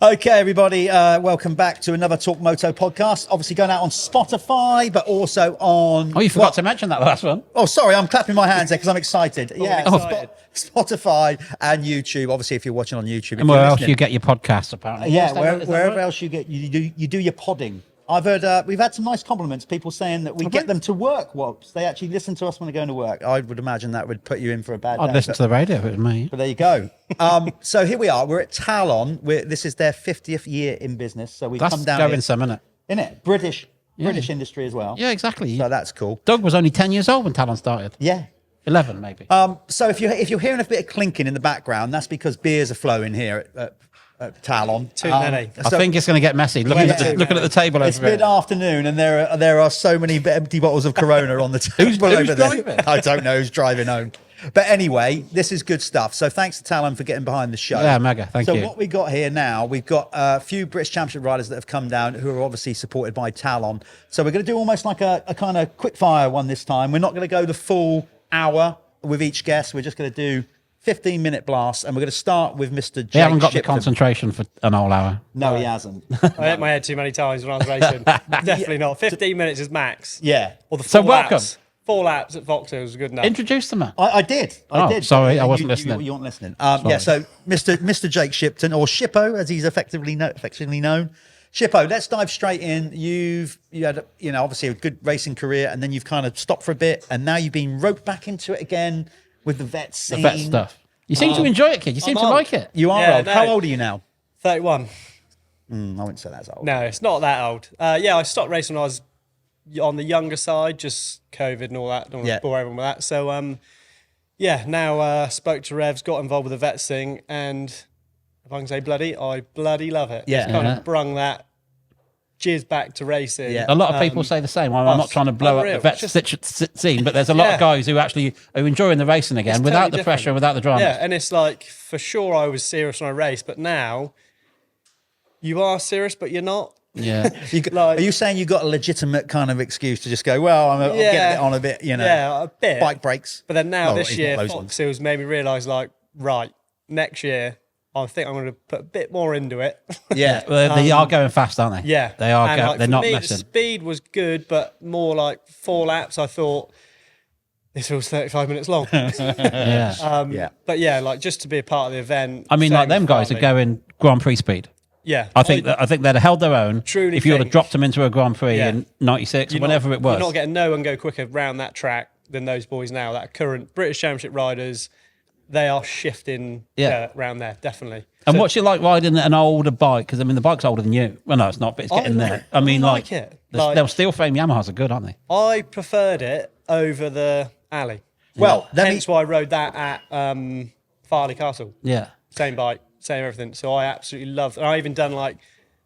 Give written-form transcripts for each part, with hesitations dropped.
Okay, everybody, welcome back to another Torq Moto podcast. Obviously going out on Spotify, but also on... Oh, you forgot to mention that last one. Oh, sorry, I'm clapping my hands there because I'm excited. Excited. Spotify and YouTube. Obviously, if you're watching on YouTube. And where else you get your podcasts, apparently. Yeah, wherever else you get, you do your podding. I've heard we've had some nice compliments. People saying that we get them to work. Wops. They actually listen to us when they're going to work. I would imagine that would put you in for a bad day. I'd listen to the radio if it was me. But there you go. So here we are. We're at Talon. This is their 50th year in business. So we come down. That's going some, isn't it? British industry as well. Yeah, exactly. So that's cool. Doug was only 10 years old when Talon started. Yeah. 11 maybe. So if you're hearing a bit of clinking in the background, that's because beers are flowing here at Talon. Too many. I think it's going to get messy. Looking at the table over It's mid-afternoon and there are so many empty bottles of Corona on the table over there. Driving? I don't know who's driving home. But anyway, this is good stuff. So thanks to Talon for getting behind the show. Yeah, mega. Thank you. So what we got here now, we've got a few British Championship riders that have come down who are obviously supported by Talon. So we're going to do almost like a kind of quick fire one this time. We're not going to go the full hour with each guest. We're just going to do 15-minute blast, and we're going to start with Mr. Jake He hasn't got Shipton. the concentration for an whole hour. No, he hasn't. I hit my head too many times when I was racing. Definitely not. 15 minutes is max. Yeah. Or the So 4 welcome. laps. 4 laps at Vauxhall was good enough. Introduce them, man. I did. I did. Sorry, I wasn't listening. You weren't listening. Yeah, so Mr. Jake Shipton, or Shippo, as he's affectionately known. Shippo, let's dive straight in. You had, obviously a good racing career, and then you've kind of stopped for a bit, and now you've been roped back into it again with the vet scene. The vet stuff. You seem to enjoy it, kid. You seem to like it. You are Yeah, old. no. How old are you now? 31. I wouldn't say that's old. No, it's not that old. I stopped racing when I was on the younger side, just COVID and all that. Don't want to bore everyone with that. So, now spoke to Revs, got involved with the vets thing, and if I can say bloody, I bloody love it. Yeah. It's kind of brung that jizz back to racing. Yeah. A lot of people say the same. I'm not trying to blow up the vet scene, but there's a lot of guys who actually are enjoying the racing again without totally the pressure, without the drama. Yeah, and it's like, for sure I was serious when I raced, but now you are serious, but you're not. Yeah. Are you saying you got a legitimate kind of excuse to just go, well, I'm getting it on a bit, Yeah, a bit. bike breaks? But then now this he's year, not those ones. Fox Hills made me realise, like, right, next year, I think I'm going to put a bit more into it. Yeah. They are going fast, aren't they? Yeah. They are. And, like, They're for not me, messing. The speed was good, but more like 4 laps, I thought, this feels 35 minutes long. Yeah. But yeah, like, just to be a part of the event. I mean, same like them with guys are Farley. going Grand Prix speed. Yeah. I think they'd have held their own. Truly if you would have think- dropped them into a Grand Prix in '96 or whenever it was. You're not getting no one go quicker round that track than those boys now. That current British Championship riders, they are shifting round there, definitely. And what's it like riding an older bike? Because I mean, the bike's older than you. Well, no, it's not, but it's getting there. I mean, like it. They'll steel frame Yamahas are good, aren't they? I preferred it over the Alley. Well, hence why I rode that at Farley Castle. Yeah. Same bike, same everything. So I absolutely loved it. I even done like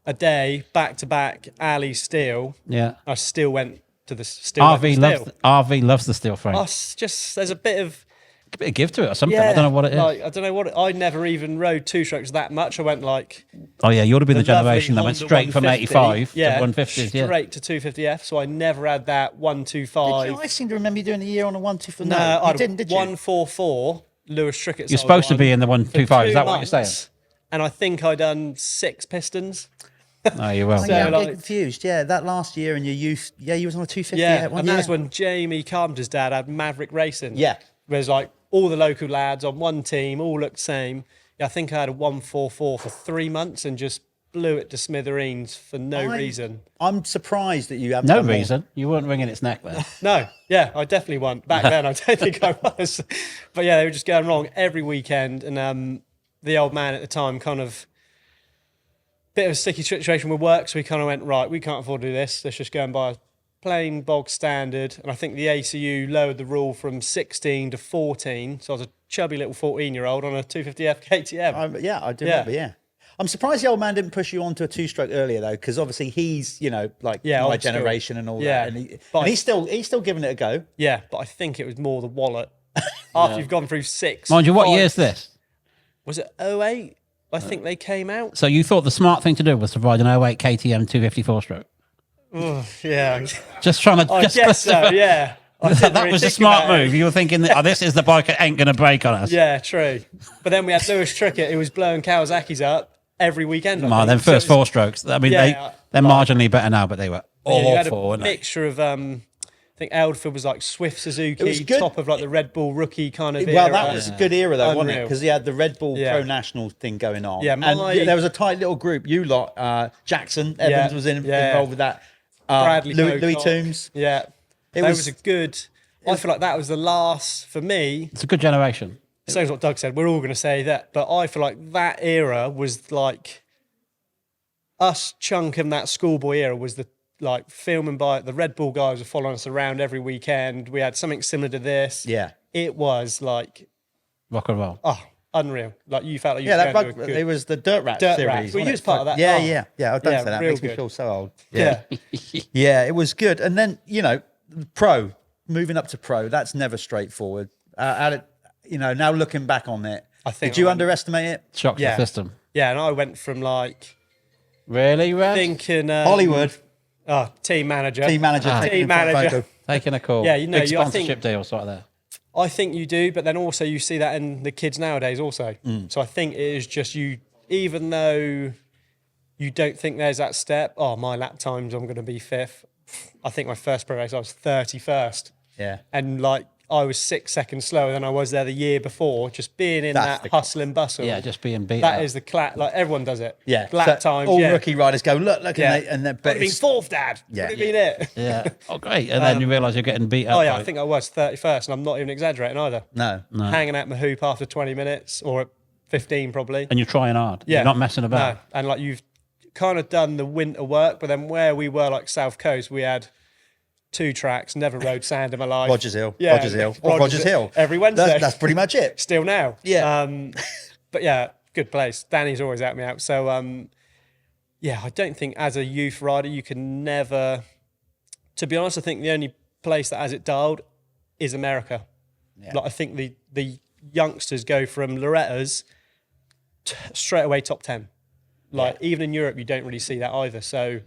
a day back to back Alley steel. Yeah. I still went to the steel. RV loves the steel frame. There's a bit of give to it or something. I don't know what it is. Like, I don't know what I never even rode 2 strokes that much. I went like, oh yeah, you ought to be the generation that lovely went Honda straight from 85 to 150s. Yeah. Straight to 250F. So I never had that 125. I seem to remember you doing a year on a 125. No, you I didn't, did you? 144 Lewis Trickett. You're supposed to be in the 125. Is that what you're saying? And I think I done 6 pistons. Oh, you will. Oh, yeah, I'm like- getting confused. Yeah, that last year in your youth, you was on a 250. Yeah, one and year. that's when Jamie Carpenter's dad had Maverick Racing. Yeah. Whereas like all the local lads on one team all looked the same. Yeah, I think I had a 144 for 3 months and just blew it to smithereens for no reason. I'm surprised that you haven't. No done more. reason. You weren't wringing its neck there. No, yeah, I definitely won. Back then, I don't think I was. But yeah, they were just going wrong every weekend. And the old man at the time kind of, bit of a sticky situation with work. So we kind of went, right, we can't afford to do this. Let's just go and buy a plain bog standard. And I think the ACU lowered the rule from 16 to 14. So I was a chubby little 14-year-old on a 250F KTM. I do remember, yeah. I'm surprised the old man didn't push you onto a 2-stroke earlier, though, because obviously he's, my old generation school. and all Yeah. that. And, But he's still giving it a go. Yeah, but I think it was more the wallet. After you've gone through 6. Mind you, what 5 year is this? Was it 08? I think they came out. So you thought the smart thing to do was to ride an 08 KTM 254 stroke? Yeah. Just trying to... I guess so, yeah. That was a smart move. You were thinking, this is the bike that ain't going to break on us. Yeah, true. But then we had Lewis Trickett, who was blowing Kawasaki's up. every weekend. Man, them first four strokes. I mean, they're marginally better now, but they were awful. You had a mixture of. I think Eldfield was like Swift Suzuki, top of like the Red Bull rookie kind of era. Well, that was a good era though, wasn't it? Because you had the Red Bull Pro National thing going on. Yeah, and there was a tight little group. You lot, Jackson Evans was involved with that. Bradley Louis Toombs. Yeah, it was a good. I feel like that was the last for me. It's a good generation. Same as what Doug said. We're all going to say that, but I feel like that era was like us chunking that schoolboy era was the. Like filming by the Red Bull guys were following us around every weekend. We had something similar to this. Yeah, it was like rock and roll. Oh, unreal! Like you felt like you it was the Dirt Rat series. Well, you was part of that. Yeah. I don't say that. It makes me feel so old. Yeah, it was good. And then pro moving up to pro. That's never straightforward. Now looking back on it, I think did you underestimate it? Shocked the system. Yeah, and I went from like really thinking Hollywood. Oh, team manager. Taking a call. Yeah, big sponsorship deal sort of there. I think you do, but then also you see that in the kids nowadays also. So I think it is just you, even though you don't think there's that step, my lap times, I'm going to be 5th. I think my first pro race, I was 31st. Yeah. And like, I was 6 seconds slower than I was there the year before, just being in that hustle and bustle. Yeah, just being beat. That is the like everyone does it. Yeah, lap times. All rookie riders go look, and then but it's been 4th, Dad. Yeah, would have been it. Yeah. Oh, great. And then you realise you're getting beat up. Oh yeah, I think I was 31st, and I'm not even exaggerating either. No. Hanging at my hoop after 20 minutes or 15 probably. And you're trying hard. Yeah. You're not messing about. No. And like you've kind of done the winter work, but then where we were like South Coast, we had 2 tracks, never rode sand in my life. Rogers Hill. Every Wednesday. That's pretty much it. Still now. Yeah. But yeah, good place. Danny's always helped me out. So, I don't think as a youth rider, you can never, to be honest, I think the only place that has it dialed is America. Yeah. Like I think the youngsters go from Loretta's straight away top 10. Like even in Europe, you don't really see that either. So,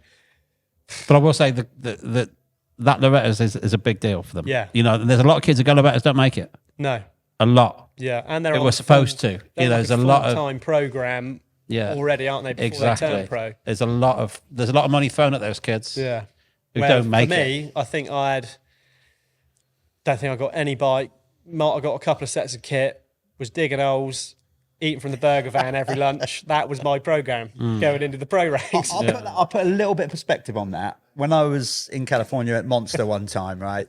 but I will say that Loretta's is a big deal for them. Yeah. There's a lot of kids who go Loretta's don't make it. No. A lot. Yeah, and they were supposed to. There's a lot of time program. Yeah. Already, aren't they? Before they turn pro. There's a lot of money thrown at those kids. Yeah. Who don't make it. For me, I think don't think I got any bike. I got a couple of sets of kit. Was digging holes. Eating from the burger van every lunch. That was my program going into the pro ranks. I'll put a little bit of perspective on that. When I was in California at Monster one time, right,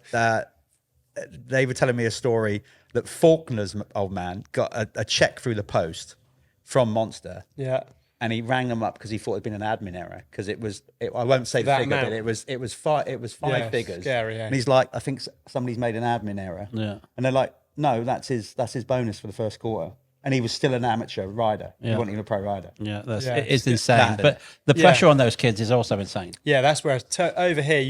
they were telling me a story that Faulkner's old man got a check through the post from Monster. Yeah. And he rang them up because he thought it'd been an admin error because I won't say the figure, but it was 5 figures. Scary, yeah. And he's like, I think somebody's made an admin error. Yeah. And they're like, no, that's his bonus for the first quarter. And he was still an amateur rider. He wasn't even a pro rider. Yeah, it is insane. But the pressure on those kids is also insane. Yeah, that's where over here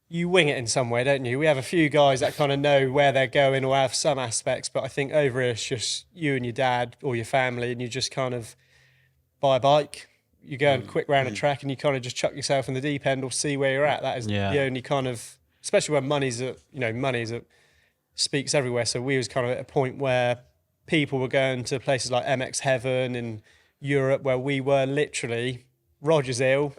you wing it in some way, don't you? We have a few guys that kind of know where they're going or have some aspects, but I think over here it's just you and your dad or your family, and you just kind of buy a bike, you go and quick round a track, and you kind of just chuck yourself in the deep end or see where you're at. That is the only kind of, especially when money's speaks everywhere. So we was kind of at a point where people were going to places like MX Heaven in Europe, where we were literally Rogers Hill,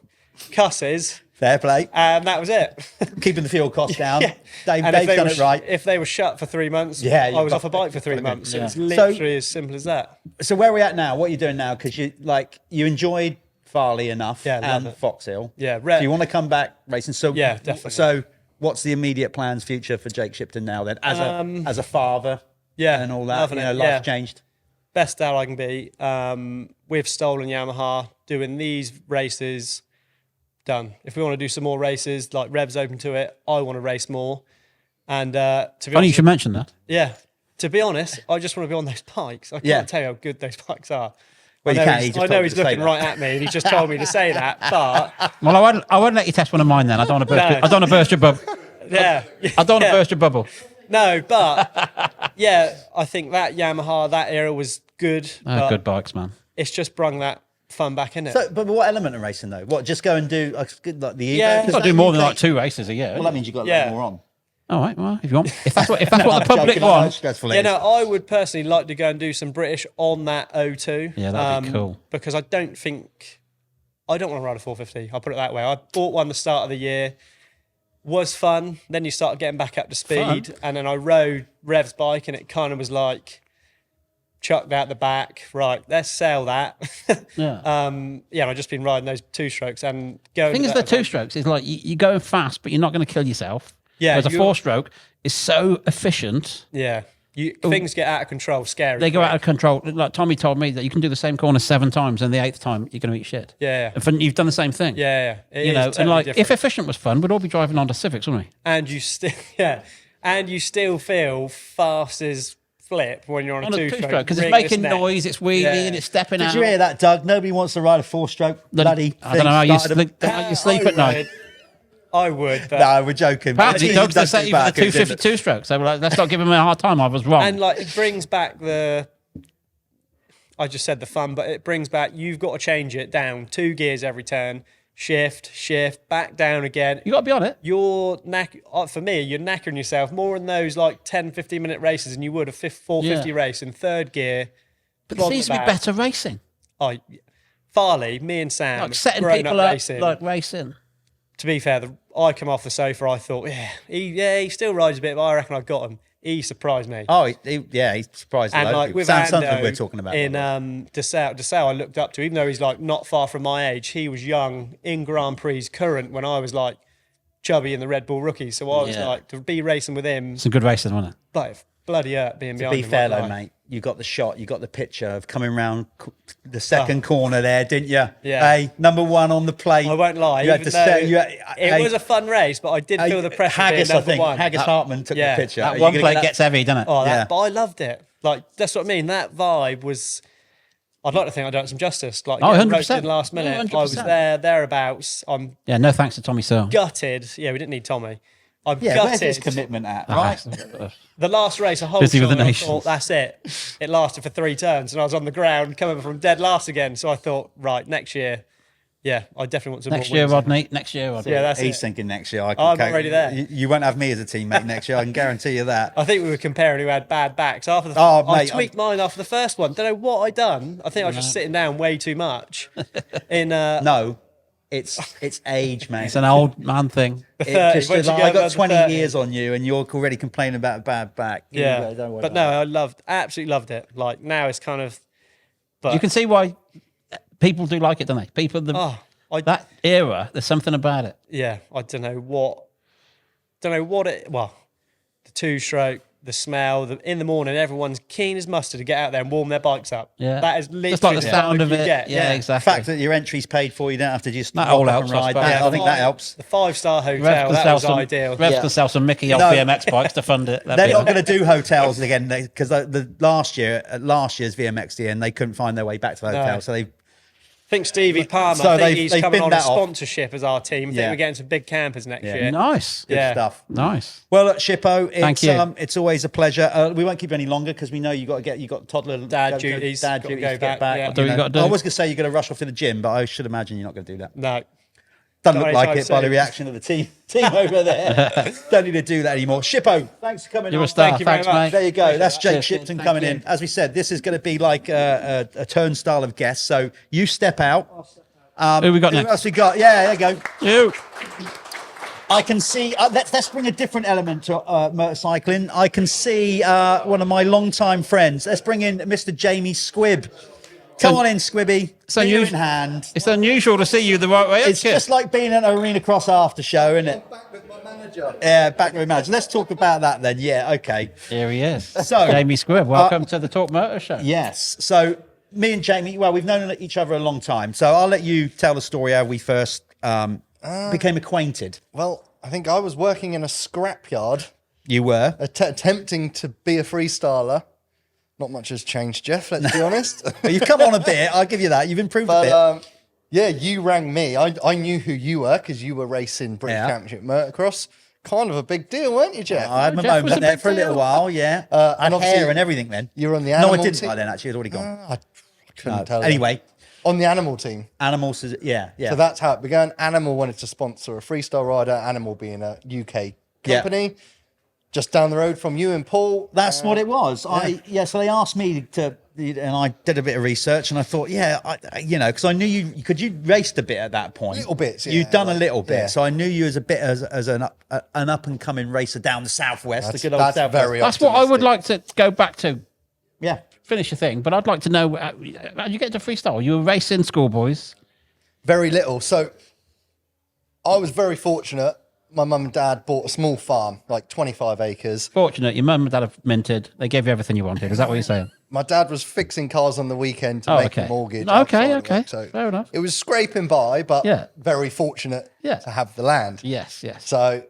cusses. Fair play. And that was it. Keeping the fuel costs down. Yeah. Dave's done it right. If they were shut for 3 months, I was off a bike for 3 months. Yeah. It's literally as simple as that. So where are we at now? What are you doing now? Because you enjoyed Farley enough and Fox Hill. Yeah. So you want to come back racing. So yeah, definitely. So what's the immediate plans, future for Jake Shipton now then? As a father, and all that. Life's changed. Best dad I can be. We've stolen Yamaha doing these races. Done. If we want to do some more races, like Rev's open to it, I want to race more. And to be honest, you should mention that. Yeah. To be honest, I just want to be on those bikes. I can't tell you how good those bikes are. Well, I know he's looking right at me, and he just told me to say that. But I won't let you test one of mine then. I don't want to burst your bubble. Yeah. I don't want to burst your bubble. No, but I think that Yamaha, that era was good. Good bikes, man. It's just brung that fun back in it. So, but what element of racing though? What, just go and do like the Evo? You've got to do more than like 2 races a year. Well, that means you've got a lot more on. All right, well, if you want, if that's what the public wants. Stressful Yeah, no, I would personally like to go and do some British on that O2. Yeah, that'd be cool. Because I don't want to ride a 450. I'll put it that way. I bought one the start of the year. Was fun. Then you start getting back up to speed. And then I rode Rev's bike and it kind of was like, chucked out the back. Right, let's sell that. Yeah. And I've just been riding those 2-strokes and going. The thing is, the 2-strokes is like you're going fast, but you're not going to kill yourself. Yeah. Whereas a 4-stroke is so efficient. Yeah. Things get out of control, scary. They go out of control. Like Tommy told me that you can do the same corner 7 times, and the 8th time you're going to eat shit. Yeah. And you've done the same thing. Yeah. It you is know, totally and like different. if efficient was fun, we'd all be driving Honda Civics, wouldn't we? And you still feel fast as flip when you're on a 2-stroke because it's making noise, it's wheeling, it's stepping out. Did you hear that, Doug? Nobody wants to ride a 4-stroke bloody I don't know how you sleep at night. I would, but No, we're joking. Apparently, Doug's the same for the 252 strokes. So we're like, let's not give him a hard time. I was wrong. and like it brings back I just said the fun, but it brings back. You've got to change it down 2 gears every turn. Shift, back down again. You got to be on it. For me, you're knackering yourself more in those like 10, 15-minute races than you would a 450 race in 3rd gear. But there seems to be better racing. Oh, Farley, me and Sam, Like setting grown people up up, racing. like racing. To be fair, I come off the sofa. I thought, he still rides a bit, but I reckon I got him. He surprised me. Oh, he surprised a And lot of like people. with Sam Ando Sunford we're talking about. in Dessau, I looked up to, even though he's like not far from my age. He was young in Grand Prix current when I was like chubby in the Red Bull rookie. So I was like to be racing with him. Some good racing, wasn't it? But bloody hurt being to behind be him. fair like though, that. mate, you got the shot, you got the picture of coming round the second corner there, didn't you? Yeah. Hey, number 1 on the plate. I won't lie. You had to It was a fun race, but I did feel the pressure Haggis, being I number think. 1. Haggis Hartman took the picture. That Are you one gonna plate get gets heavy, doesn't it? Oh, Yeah. but I loved it. Like that's what I mean. That vibe was. I'd like to think I'd done it some justice. Like Oh, getting 100%. roasted last minute. Yeah, 100%. I was thereabouts. I'm Yeah, no thanks to Tommy Searle. gutted. Yeah, we didn't need Tommy. I'm Yeah, where's gutted. his commitment at, right? The last race, a whole Busy with the time, I nations. thought, that's it. It lasted for 3 turns, and I was on the ground coming from dead last again. So I thought, right, next year, I definitely want some Next more year, wins. Rodney. Next year, Rodney. Yeah, that's He's it. thinking next year. I'm not already there. You won't have me as a teammate next year, I can guarantee you that. I think we were comparing who had bad backs. I mate, tweaked mine after the first one. Don't know what I done. I think I was just sitting down way too much. No, it's age, mate. It's an old man thing. Once you go I got above the 20 30. years on you, and you're already complaining about a bad back. Yeah, Don't worry but about no, I absolutely loved it. Like now it's kind of. But You can see why people do like it, don't they? People, that era, there's something about it. yeah, I don't know what it. Well, the 2-stroke, the smell. In the morning, everyone's keen as mustard to get out there and warm their bikes up. Yeah. that is literally Just like the the sound vibe of you it. get. Yeah, the exactly. fact that your entry's paid for, you don't have to just That rock all up helps, and I ride suppose. back. I think that helps. The 5-star hotel, Rev that can was sell some, ideal. Rev Yeah. can sell some Mickey off No. BMX bikes to fund it. They're not going to do hotels again because the last year's VMXDN they couldn't find their way back to the hotel, so they. I think Stevie Palmer, So I think they've he's coming binned on a that off. sponsorship as our team. I think Yeah. we're getting some big campers next year. Nice. Good Yeah. stuff. Nice. Well, look, Shippo, Thank you. it's always a pleasure. We won't keep you any longer because we know you got toddler Dad duties, dad gotta duties go to get back, back. yeah. What do you gotta do? I was going to say you're going to rush off to the gym, but I should imagine you're not going to do that. No. Doesn't Not look like anytime it by the soon. reaction of the team over there. Don't need to do that anymore. Shippo, thanks for coming You're on. a star. Thank you very Thanks, much. mate. There you go. That's Jake Cheers. Shipton Thank coming you. in. As we said, this is going to be like a turnstile of guests. So you step out. Who we got Who next? else we got? Yeah, there you go. You. I can see. Let's bring a different element to motorcycling. I can see one of my longtime friends. Let's bring in Mr. Jamie Squibb. Come on in, Squibby. So Beer you- in hand. It's unusual to see you the right way up, It's kid. just like being at an Arena Cross after show, isn't it? Back with my manager. Yeah, back with manager. Let's talk about that then. Yeah, okay. Here he is. So- Jamie Squibb, welcome to the Torq Moto Show. Yes. So me and Jamie, well, we've known each other a long time. So I'll let you tell the story how we first became acquainted. Well, I think I was working in a scrapyard, You were. attempting to be a freestyler. Not much has changed, Jeff, let's be honest. But you've come on a bit. I'll give you that. You've improved a bit. But yeah, you rang me. I knew who you were because you were racing British Yeah. Championship motocross. Kind of a big deal, weren't you, Jeff? I had my Jeff was moment a there big for a little deal. while, yeah. I and had obviously hair and everything then. you were on the No, I animal didn't team. by then, actually. It was already gone. I couldn't tell you. Anyway, On the animal team. animals, yeah. So that's how it began. Animal wanted to sponsor a freestyle rider, Animal being a UK company. just down the road from you and Paul. That's what it was. So they asked me to, and I did a bit of research, and I thought, because I knew you raced a bit at that point. Little bits, yeah, You'd done a little bit, yeah. so I knew you as a bit as an up and coming racer down the southwest. That's, the good old that's southwest. very That's what I would optimistic. like to go back to. Yeah. Finish your thing, but I'd like to know how did you get into freestyle? You were racing schoolboys. Very little. So I was very fortunate. My mum and dad bought a small farm, like 25 acres. Fortunate, your mum and dad have minted. They gave you everything you wanted. Is that what you're saying? My dad was fixing cars on the weekend to make a mortgage. Okay, outside of okay. work, so Fair enough. it was scraping by, but very fortunate to have the land. Yes. So,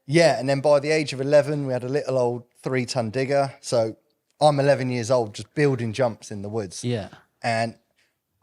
and then by the age of 11, we had a little old 3-ton digger. So I'm 11 years old, just building jumps in the woods. Yeah. And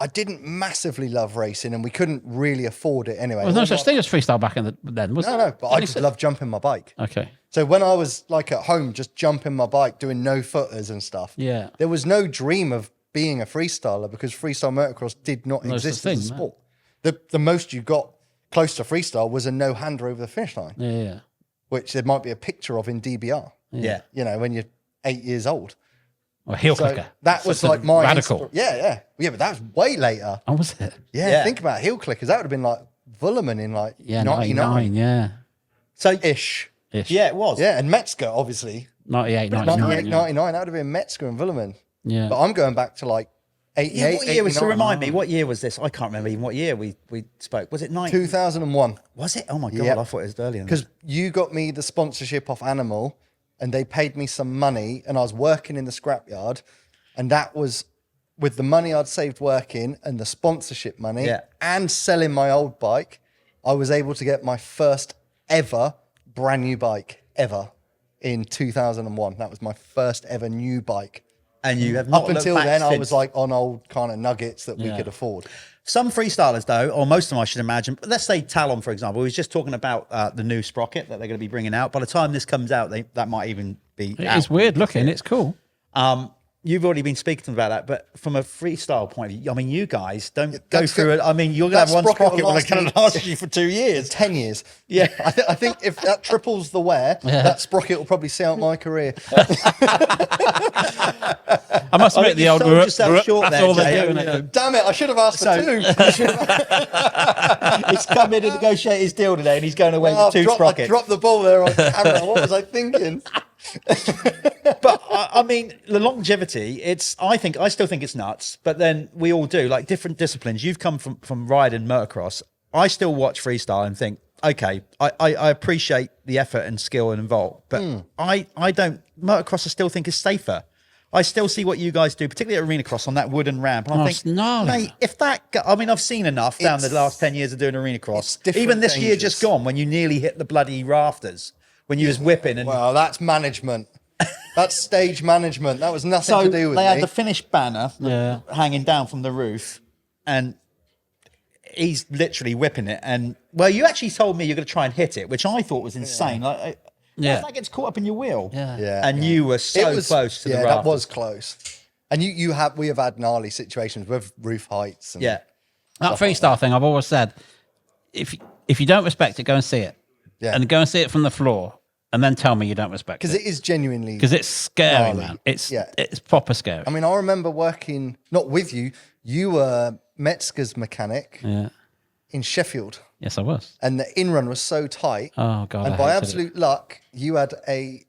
I didn't massively love racing, and we couldn't really afford it anyway. Well, there's no such thing as freestyle back in then, was there? No, but I just loved jumping my bike. Okay. So when I was like at home, just jumping my bike, doing no footers and stuff, there was no dream of being a freestyler because freestyle motocross did not exist as a sport. The most you got close to freestyle was a no-hander over the finish line. Yeah. Which there might be a picture of in DBR. Yeah. You know, when you're 8 years old. Or heel clicker. That was like my radical. Yeah, but that was way later. Oh, was it? Yeah, think about heel clickers. That would have been like Wullerman in like 99. Yeah. So Ish. Yeah, it was. Yeah, and Metzger, obviously. 98, 99. 98, 99. That would have been Metzger and Wullerman. Yeah. But I'm going back to like 88, What year was, to 89. remind me, what year was this? I can't remember even what year we spoke. Was it 2001. Was it? Oh my God, Yep. I thought it was earlier than Because you got me the sponsorship off Animal and they paid me some money and I was working in the scrapyard and that was with the money I'd saved working and the sponsorship money and selling my old bike, I was able to get my first ever brand new bike ever in 2001. That was my first ever new bike. And you have not Up looked until back then, I since. was like on old kind of nuggets that we could afford. Some freestylers, though, or most of them, I should imagine. But let's say Talon, for example, he was just talking about the new sprocket that they're going to be bringing out. By the time this comes out, that might even be. It's weird looking. It's cool. You've already been speaking to them about that, but from a freestyle point of view, I mean, you guys don't go that's through good. it. I mean, you're going to have one That sprocket sprocket will that's going to last you for 2 years. 10 years. Yeah. I think if that triples the wear, that sprocket will probably see out my career. I must admit, the old sold yourself short that's there, all Jay. they're doing. Isn't it? Damn it, I should have asked for two. He's come in to negotiate his deal today, and he's going away with two I sprockets. dropped the ball there on camera. What was I thinking? But I mean, the longevity, I still think it's nuts, but then we all do, like different disciplines. You've come from riding motocross. I still watch freestyle and think, okay, I appreciate the effort and skill involved, but I don't, motocross I still think is safer. I still see what you guys do, particularly at arena cross on that wooden ramp. And I it's think, gnarly. mate, if I've seen enough down the last 10 years of doing arena cross. different Even this year dangers. just gone, when you nearly hit the bloody rafters, when you was whipping and Well, that's management. That's stage management. That was nothing so to do with they had me. the finished banner hanging down from the roof, and he's literally whipping it. And well, you actually told me you're going to try and hit it, which I thought was insane. Like, Yeah. that gets caught up in your wheel. Yeah. And you were so close to the rafters. that was close. And we have had gnarly situations with roof heights. And Yeah. That freestyle thing, I've always said, if you don't respect it, go and see it. Yeah. And go and see it from the floor, and then tell me you don't respect it. Because it is genuinely. Because it's scary, gnarly. man. It's proper scary. I mean, I remember working, not with you, you were Metzger's mechanic in Sheffield. Yes, I was. And the in-run was so tight. Oh, God. And I by hated absolute luck, you had a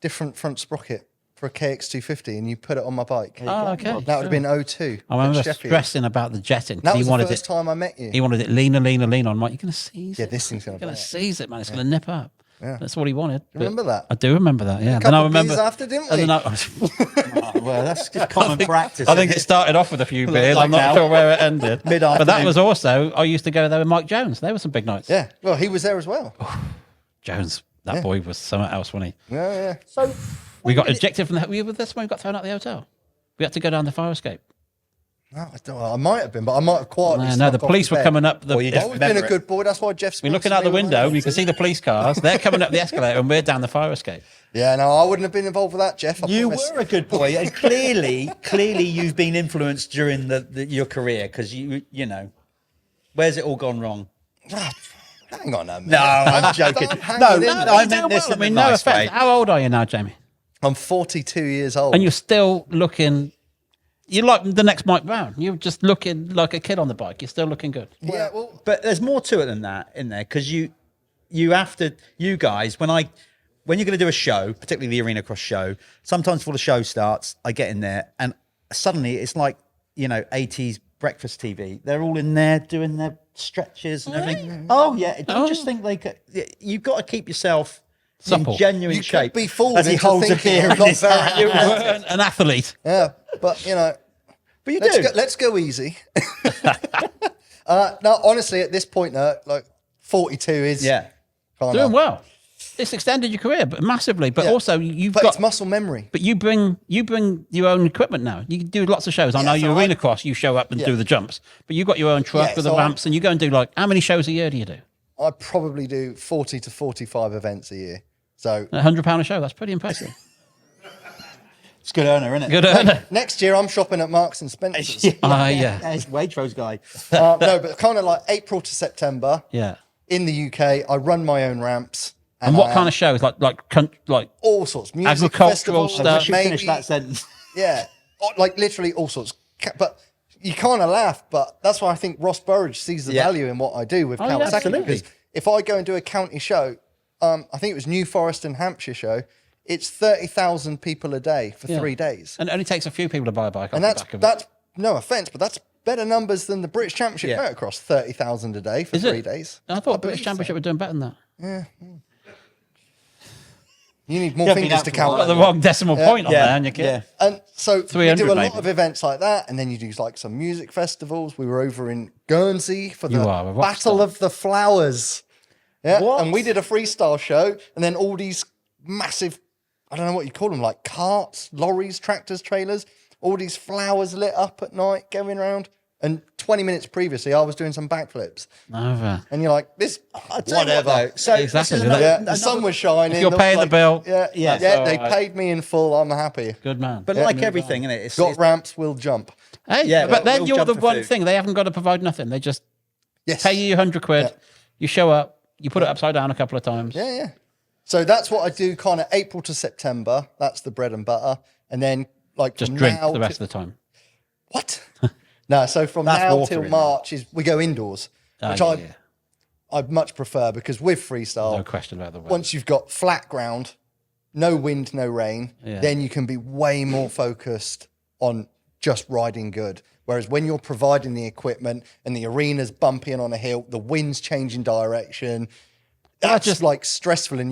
different front sprocket for a KX250 and you put it on my bike. Oh, okay. That would have been 02. I remember at Sheffield. stressing about the jetting. That He was the wanted first time I met you. He wanted it leaner. I'm like, you're going to seize it. Yeah, this thing's going to seize it, man. It's going to nip up. Yeah. That's what he wanted. Do you remember that? I do remember that, yeah. A couple of beers after, didn't we? And then Well, that's just common practice. I think it started off with a few beers. I'm not now. sure where it ended. But that Mid-afternoon. was also, I used to go there with Mike Jones. There were some big nights. Yeah. Well, he was there as well. Jones, that boy was something else, wasn't he? Yeah. So We got ejected from the. We were this when we got thrown out the hotel. We had to go down the fire escape. No, I don't know. I might have been, but I might have quietly. No, snuck the off police to were bed. coming up. Well, you I've don't always been a remember it. good boy. That's why Jeff We're Spinks looking out the and me were window. mates. You can see the police cars. They're coming up the escalator, and we're down the fire escape. Yeah, no, I wouldn't have been involved with that, Jeff. I you promise. were a good boy, and clearly you've been influenced during your career, because you know, where's it all gone wrong? Hang on a minute. No, I'm joking. I meant this in a nice way. How old are you now, Jamie? I'm 42 years old. And you're still looking... You're like the next Mike Brown. You're just looking like a kid on the bike. You're still looking good. Yeah, well, But there's more to it than that in there, because you have to, you guys, when you're going to do a show, particularly the Arena Cross show, sometimes before the show starts, I get in there and suddenly it's like, 80s breakfast TV. They're all in there doing their stretches and everything. Oh yeah, don't just think you've got to keep yourself Supple. in genuine you shape. could be fooled as he into holds a thinking beer I'm in not his very hand. You were an athlete. yeah, but But you let's do. let's go easy. No, honestly, at this point, like 42 is Yeah. kinda- Doing well. It's extended your career but massively, but Yeah. also you've But got... it's muscle memory. But you bring your own equipment now. You do lots of shows. I know so you Arena Cross, you show up and do the jumps, but you've got your own truck Yeah, with so the ramps, and you go and do how many shows a year do you do? I probably do 40 to 45 events a year. So £100 a show. That's pretty impressive. It's good earner, isn't it? Good earner. next year, I'm shopping at Marks and Spencer's. Yeah. He's Waitrose guy. No, but kind of like April to September. Yeah. In the UK, I run my own ramps. And what kind of shows? Like all sorts, music agricultural festivals, stuff. I should finish maybe- that sentence. Yeah, like literally all sorts. But you kind of laugh, but that's why I think Ross Burridge sees the value in what I do with Kawasaki. absolutely. Because if I go and do a county show, I think it was New Forest and Hampshire show, it's 30,000 people a day for 3 days. And it only takes a few people to buy a bike. And that's no offence, but that's better numbers than the British Championship motocross, 30,000 a day for 3 days. I thought British Championship were doing better than that. You need more fingers to count. Got the wrong decimal point on there, and you get. Yeah. And so we 300 do a lot maybe. of events like that, and then you do like some music festivals. We were over in Guernsey for the You are a rock Battle star. of the Flowers. Yeah, What? and we did a freestyle show, and then all these massive, I don't know what you call them, like carts, lorries, tractors, trailers, all these flowers lit up at night going around. And 20 minutes previously, I was doing some backflips. Over. And you're like, this, I'll tell you what, whatever. though. So Exactly. this is Yeah, another- the sun was shining. If you're there was paying the bill, yeah, that's they all right. paid me in full. I'm happy. Good man. But like everything, innit? It's Got ramps, will jump. Hey, Yeah, but then we'll you're jump the for one food. thing. They haven't got to provide nothing. They just Yes. pay you £100. Yeah. You show up. You put it upside down a couple of times. Yeah. So that's what I do kind of April to September. That's the bread and butter. And then like Just from drink now the rest to- of the time. What? No, so from That's now water till in March is we go indoors, which yeah, yeah. I'd much prefer because with freestyle, No question about the weather. once you've got flat ground, no wind, no rain, Yeah. then you can be way more focused on just riding good. Whereas when you're providing the equipment and the arena's bumpy and on a hill, the wind's changing direction, that's just like stressful, and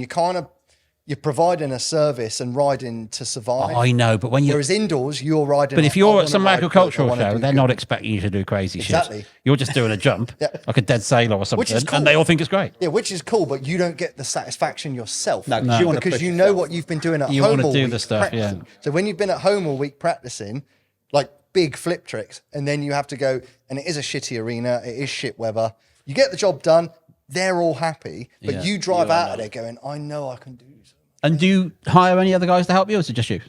you're providing a service and riding to survive. I know, but when you're Whereas indoors, you're riding. But if like, I you're wanna at some ride good, I agricultural wanna show, do they're good. not expecting you to do crazy Exactly. shit. You're just doing a jump, Yeah. like a dead sailor or something, is cool. and they all think it's great. Yeah, which is cool, but you don't get the satisfaction yourself. No, 'cause you wanna because push you know yourself. what you've been doing at You home wanna all do week the stuff, yeah. practicing. So when you've been at home all week practicing, like big flip tricks, and then you have to go, and it is a shitty arena, it is shit weather. You get the job done, they're all happy, but Yeah. you drive out of there going, I know I can do this. And do you hire any other guys to help you, or is it just you?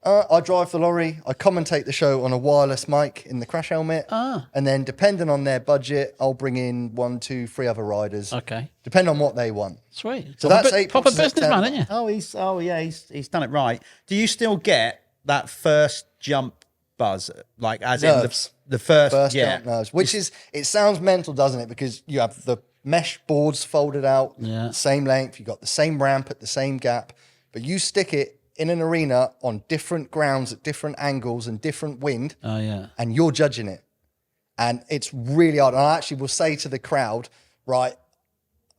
I drive the lorry. I commentate the show on a wireless mic in the crash helmet. And then depending on their budget, I'll bring in 1, 2, 3 other riders. Okay, Depending on what they want. sweet. So that's April proper to businessman, September. isn't you? He's done it right. Do you still get that first jump buzz, like as Nerves. in the first? First yeah. jump nerves, which is, it sounds mental, doesn't it? Because you have the mesh boards folded out, Yeah. same length, you got the same ramp at the same gap, but you stick it in an arena on different grounds at different angles and different wind, Oh yeah. and you're judging it. And it's really hard. And I actually will say to the crowd, right,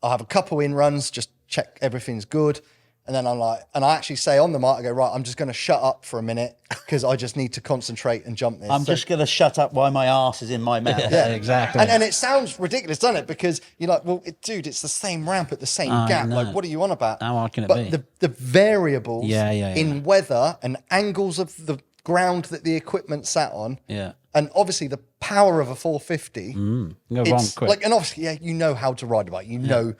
I'll have a couple in runs, just check everything's good. And then I'm like, and I actually say on the mic, I go, right, I'm just going to shut up for a minute because I just need to concentrate and jump this. I'm So- just going to shut up while my arse is in my mouth. Yeah, exactly. And it sounds ridiculous, doesn't it? Because you're like, well, dude, it's the same ramp at the same gap. know. Like, what are you on about? How hard can it but be? the variables Yeah. in weather and angles of the ground that the equipment sat on, Yeah. and obviously the power of a 450. Go wrong It's quick. like, and obviously, yeah, you know how to ride a bike, you know.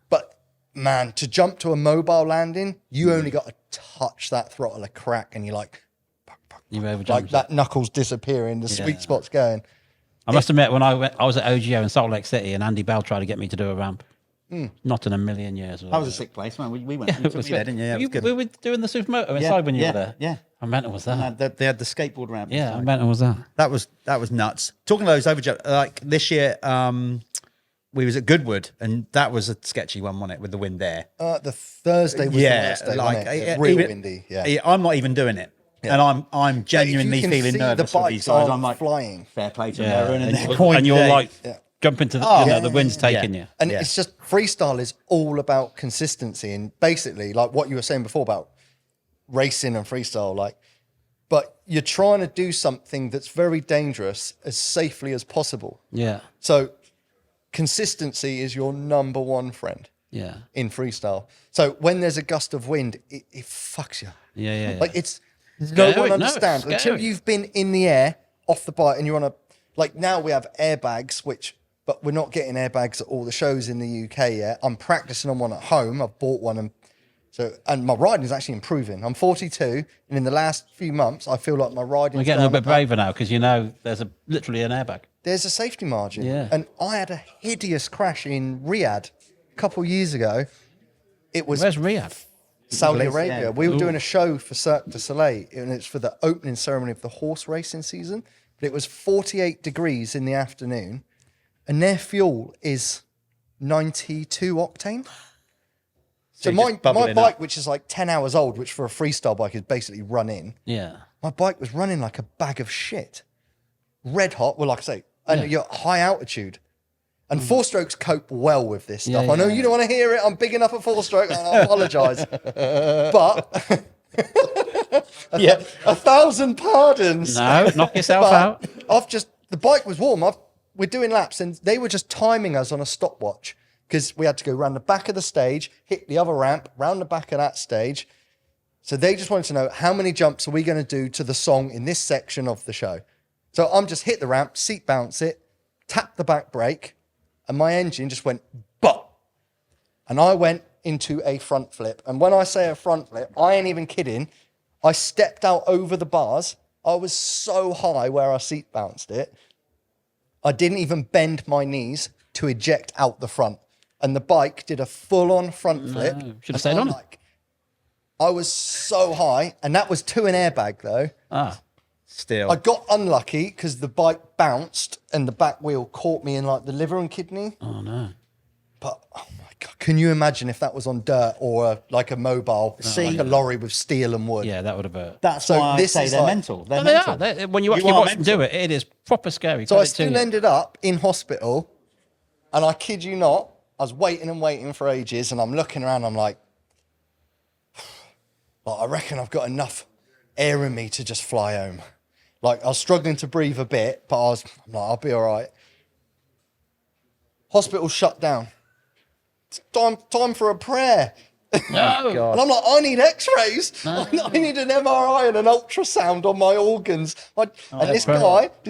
But man, to jump to a mobile landing, you only got to touch that throttle a crack, and you're like, You've overjumped like it. that knuckles disappearing, the sweet spot's going. I must admit, when I was at OGO in Salt Lake City, and Andy Bell tried to get me to do a ramp. Not in a million years. That was a sick place, man. We went. You took me there, didn't you? Yeah, it was good. We were doing the Super Moto inside when you were there. Yeah. How mental was that? And they had the skateboard ramp. Yeah, inside. how mental was that? That was nuts. Talking of those overjump, like this year, we was at Goodwood, and that was a sketchy one, wasn't it, with the wind there? The Thursday was the worst day, like wasn't it? Real windy. Yeah. I'm not even doing it. And I'm genuinely can feeling see nervous the for these bikes guys. I'm like, flying. fair play to Yeah, them. and you're like jumping to the, the wind's taking you. And it's just freestyle is all about consistency and basically like what you were saying before about racing and freestyle, like, but you're trying to do something that's very dangerous as safely as possible. Yeah. So consistency is your number one friend. Yeah. In freestyle. So when there's a gust of wind, it fucks you. Yeah. Like it's Scary. no one No, understands it's until scary. you've been in the air off the bike and you're on a, like now we have airbags, but we're not getting airbags at all the shows in the UK yet. I'm practicing on one at home. I've bought one and my riding is actually improving. I'm 42 and in the last few months I feel like my riding. We're getting a little bit braver now because there's literally an airbag. There's a safety margin. Yeah. And I had a hideous crash in Riyadh a couple of years ago. It was Where's Riyadh? Saudi Arabia. We were doing a show for Cirque du Soleil, and it's for the opening ceremony of the horse racing season. But it was 48 degrees in the afternoon, and their fuel is 92 octane. So my bike, which is like 10 hours old, which for a freestyle bike is basically run in. Yeah. My bike was running like a bag of shit. Red hot, well, like I say, and you're at high altitude. And four-strokes cope well with this stuff. I know you don't want to hear it. I'm big enough at four-stroke, and I apologise. But, 1,000 pardons. No, knock yourself out. The bike was warm. We're doing laps, and they were just timing us on a stopwatch because we had to go around the back of the stage, hit the other ramp, round the back of that stage. So they just wanted to know how many jumps are we going to do to the song in this section of the show. So I'm just hit the ramp, seat bounce it, tap the back brake, and my engine just went, but. And I went into a front flip. And when I say a front flip, I ain't even kidding. I stepped out over the bars. I was so high where I seat bounced it. I didn't even bend my knees to eject out the front. And the bike did a full-on front flip. Should have stayed on. I was so high. And that was to an airbag, though. Still. I got unlucky because the bike bounced and the back wheel caught me in like the liver and kidney. Oh, no. But, oh my God, can you imagine if that was on dirt or like a mobile, like a lorry with steel and wood? Yeah, that would have hurt. That's why I say they're mental. They're mental. They are. When you actually watch them do it, it is proper scary. So I still ended up in hospital, and I kid you not, I was waiting for ages, and I'm looking around, I'm like, I reckon I've got enough air in me to just fly home. Like, I was struggling to breathe a bit, but I'm like, I'll be all right. Hospital shut down. It's time for a prayer. No. And I'm like, I need x-rays. I need an MRI and an ultrasound on my organs. And this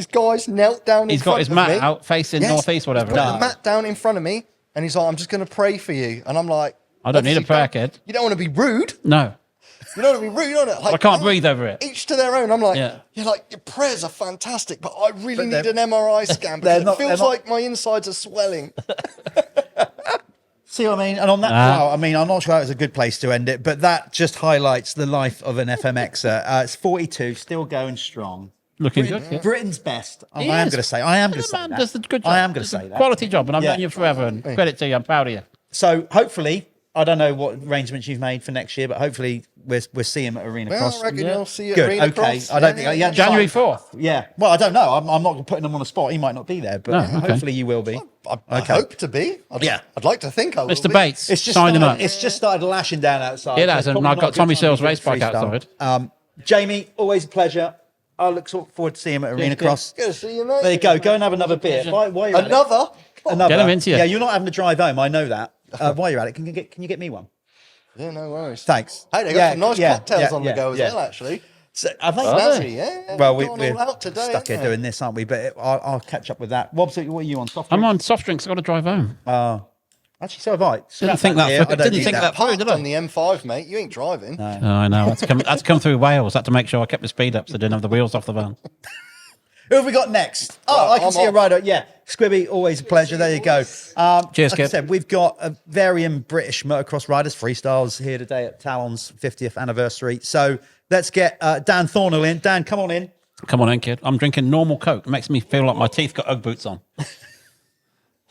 guy's knelt down in front of me. He's got his mat out facing northeast, whatever. He's got the mat down in front of me, and he's like, I'm just going to pray for you. And I'm like, I don't need a prayer, kid. You don't want to be rude. No. You don't want to be rude, don't it? Like, I can't breathe over it. Each to their own. I'm like, Yeah. You're like, your prayers are fantastic, but I really need an MRI scan because it feels like my insides are swelling. See what I mean? And on that note, I mean, I'm not sure that was a good place to end it, but that just highlights the life of an FMXer. It's 42, still going strong. Looking good. Yeah. Britain's best. I He am is. going to say. I am going to The say man that. does a good job. I am going to Does say a that. Quality job, and I've known you forever. And credit to you. I'm proud of you. So hopefully, I don't know what arrangements you've made for next year, but hopefully we'll see him at Arena Cross. I reckon you'll see it. Good. Arena Okay. Cross. I don't think January 4th. Yeah. Well, I don't know. I'm not putting him on the spot. He might not be there, but hopefully you will be. I hope to be. I'd like to think I will Mr. be. Bates, It's just signing up. It's just started lashing down outside. It has, so and probably I've not got a good Tommy time Searle's to do race bike freestyle. outside. Jamie, always a pleasure. I look forward to seeing him at Arena Cross. Good to see you, mate. There you go. Go and have another beer. While you're at it. Another. Get him into you. Yeah, you're not having to drive home. I know that. While you're at it, can you get me one? Yeah, no worries. Thanks. Hey, they got some nice cocktails on the go as well, actually. So, I think Snazzy, yeah. Well, We're we're all out today, stuck here aren't we? doing this, aren't we? But I'll catch up with that. Wobbs, what are you on? Soft I'm drinks? on soft drinks. I've got to drive home. Actually, so have I. Didn't think that. Didn't think that through, did on I? the M5, mate. You ain't driving. Oh, I know. I had to come through Wales. I had to make sure I kept the speed up so I didn't have the wheels off the van. Who have we got next? Oh, I can see a rider. Yeah, Squibby, always a pleasure. There you go. Cheers, like I Skip. said, we've got a varying British motocross riders, freestyles here today at Talon's 50th anniversary. So let's get Dan Thornhill in. Dan, come on in. Come on in, kid. I'm drinking normal Coke. It makes me feel like my teeth got Ugg boots on.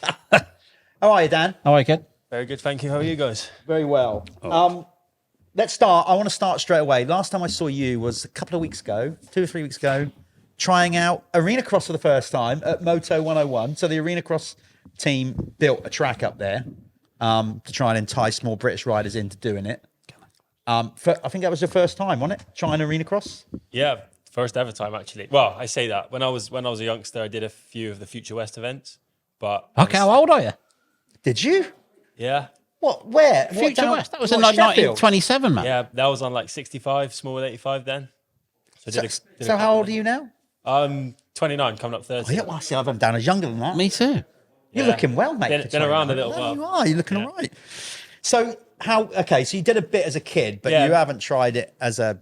How are you, Dan? How are you, kid? Very good, thank you. How are you guys? Very well. Let's start. I want to start straight away. Last time I saw you was a couple of weeks ago, 2 or 3 weeks ago, trying out Arena Cross for the first time at Moto 101. So the Arena Cross team built a track up there to try and entice more British riders into doing it. I think that was your first time, wasn't it? Trying Arena Cross? Yeah, first ever time actually. Well, I say that when I was a youngster, I did a few of the Future West events, but Okay, how old are you? Did you? yeah, What? Where? Future West. That was in like Sheffield? 1927, man. yeah, that was on like 65, small 85 then. So, So how old are you now? I'm 29, coming up 30. Oh, yeah, well, I see, I've down as younger than that. Me too. You're Yeah. looking well, mate. Been for around a 29. little No, while. You are. You're looking all right. So so you did a bit as a kid, but Yeah. you haven't tried it as a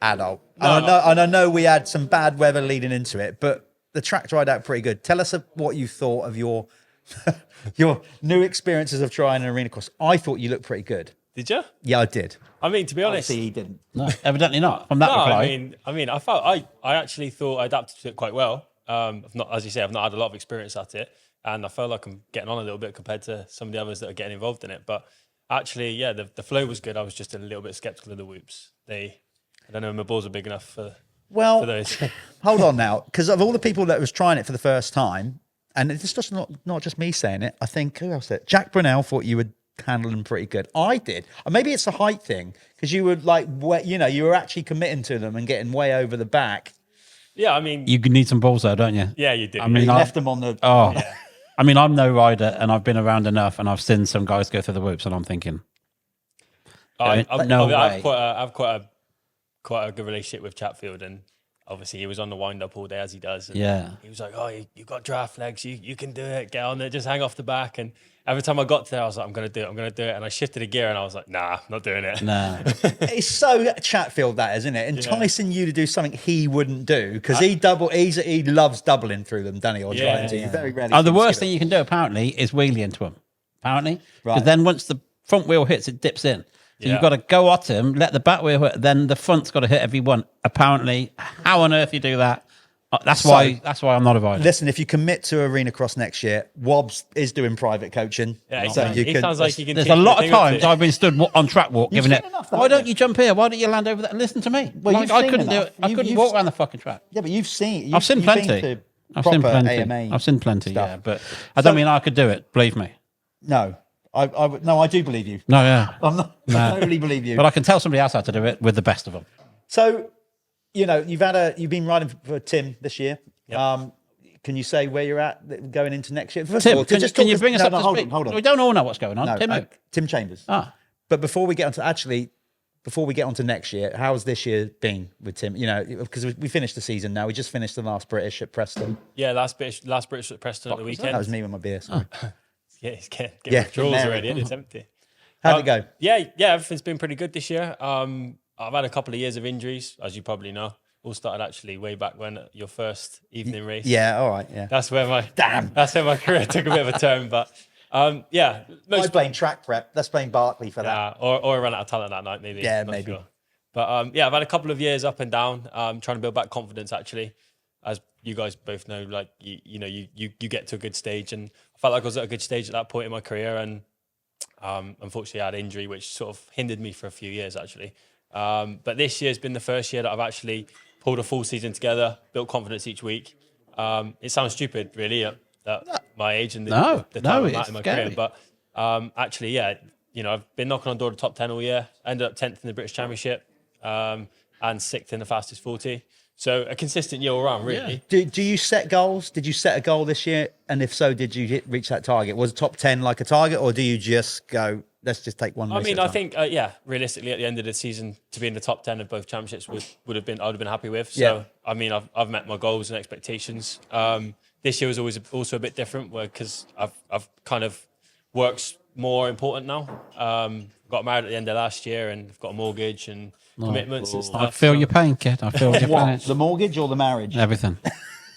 adult. No. And I know we had some bad weather leading into it, but the track dried out pretty good. Tell us what you thought of your your new experiences of trying an arena course. I thought you looked pretty good. Did you? Yeah, I did. I mean, to be honest, Obviously, he didn't. No, evidently not. From that no. reply. I mean, I actually thought I adapted to it quite well. I've not, as you say, I've not had a lot of experience at it, and I felt like I'm getting on a little bit compared to some of the others that are getting involved in it. But actually, yeah, the flow was good. I was just a little bit skeptical of the whoops. I don't know, my balls are big enough for those. Hold on now, because of all the people that was trying it for the first time, and it's just not just me saying it. I think who else said it? Jack Brunel thought you would handle them pretty good. I did. Or maybe it's a height thing because you were like, you were actually committing to them and getting way over the back. Yeah, I mean, You need some balls, though, don't you? yeah, you do. I mean, You left them on the. Oh, I mean, I'm no rider, and I've been around enough, and I've seen some guys go through the whoops, and I'm thinking, I've way. quite a good relationship with Chatfield, and obviously he was on the wind up all day as he does. And Yeah. he was like, "Oh, you got draft legs. You can do it. Get on there. Just hang off the back." And every time I got there, I was like, "I'm gonna do it." And I shifted a gear, and I was like, "Nah, not doing it." nah. It's so Chatfield that, isn't it? Enticing you to do something he wouldn't do because he loves doubling through them, doesn't he? Or Yeah. trying to. You very rarely. Oh, the see him worst skip thing it. you can do, apparently, is wheelie into them. Apparently. Because Right. then once the front wheel hits, it dips in. So Yeah. you've got to go at him, let the back wheel hit, then the front's got to hit every one. Apparently, how on earth you do that? That's why I'm not a rider. Listen, if you commit to Arena Cross next year, Wobbs is doing private coaching. Yeah, he so sounds, you he can. sounds like he can. There's teach a lot me of a thing or times two. I've been stood on track walk giving seen it. enough, Why haven't don't you? you jump here? Why don't you land over there? Listen to me. Well, Like, you've I seen couldn't do enough. it. I couldn't You've- walk around the fucking track. Yeah, but you've seen. I've seen you've plenty. been to I've seen proper plenty. AMA I've seen plenty. stuff. Yeah, but I don't mean I could do it. Believe me. No, I do believe you. No, yeah. I totally believe you. But I can tell somebody else how to do it with the best of them. So, you've been riding for Tim this year. Yep. Can you say where you're at going into next year? First of Tim, all, can just you talk bring us up to hold speed? on, hold on. We don't all know what's going on. No, Tim, Tim Chambers. Ah. But before we get on to next year, how's this year been with Tim? Because we finished the season now. We just finished the last British at Preston. Yeah, last British at Preston at the weekend. That was me with my beer. Sorry. Yeah, he's getting Yeah, withdrawals Mary. already. It's empty. How'd it go? Yeah, everything's been pretty good this year. I've had a couple of years of injuries, as you probably know. All started actually way back when at your first evening race. Yeah, all right. Yeah. That's where my career took a bit of a turn. But yeah, I blame track prep. Let's blame Barkley for that. or I ran out of talent that night, maybe. Yeah, Not maybe. sure. But yeah, I've had a couple of years up and down, trying to build back confidence. Actually, as you guys both know, like you get to a good stage, and I felt like I was at a good stage at that point in my career, and unfortunately I had injury which sort of hindered me for a few years actually. But this year's been the first year that I've actually pulled a full season together, built confidence each week. It sounds stupid, really, at my age and the time I'm at in my career. But actually, yeah, I've been knocking on door the top 10 all year. Ended up 10th in the British Championship and 6th in the fastest 40. So a consistent year all around, really. Do you set goals? Did you set a goal this year? And if so, did you reach that target? Was top 10 like a target, or do you just go, let's just take one race I mean, at a I time? think, realistically, at the end of the season, to be in the top 10 of both championships I would have been happy with. So, Yeah. I mean, I've met my goals and expectations. This year was also a bit different because I've kind of work's more important now. Got married at the end of last year, and I've got a mortgage and commitments and stuff. I feel your pain, kid. I feel your pain. What, the mortgage or the marriage? Everything.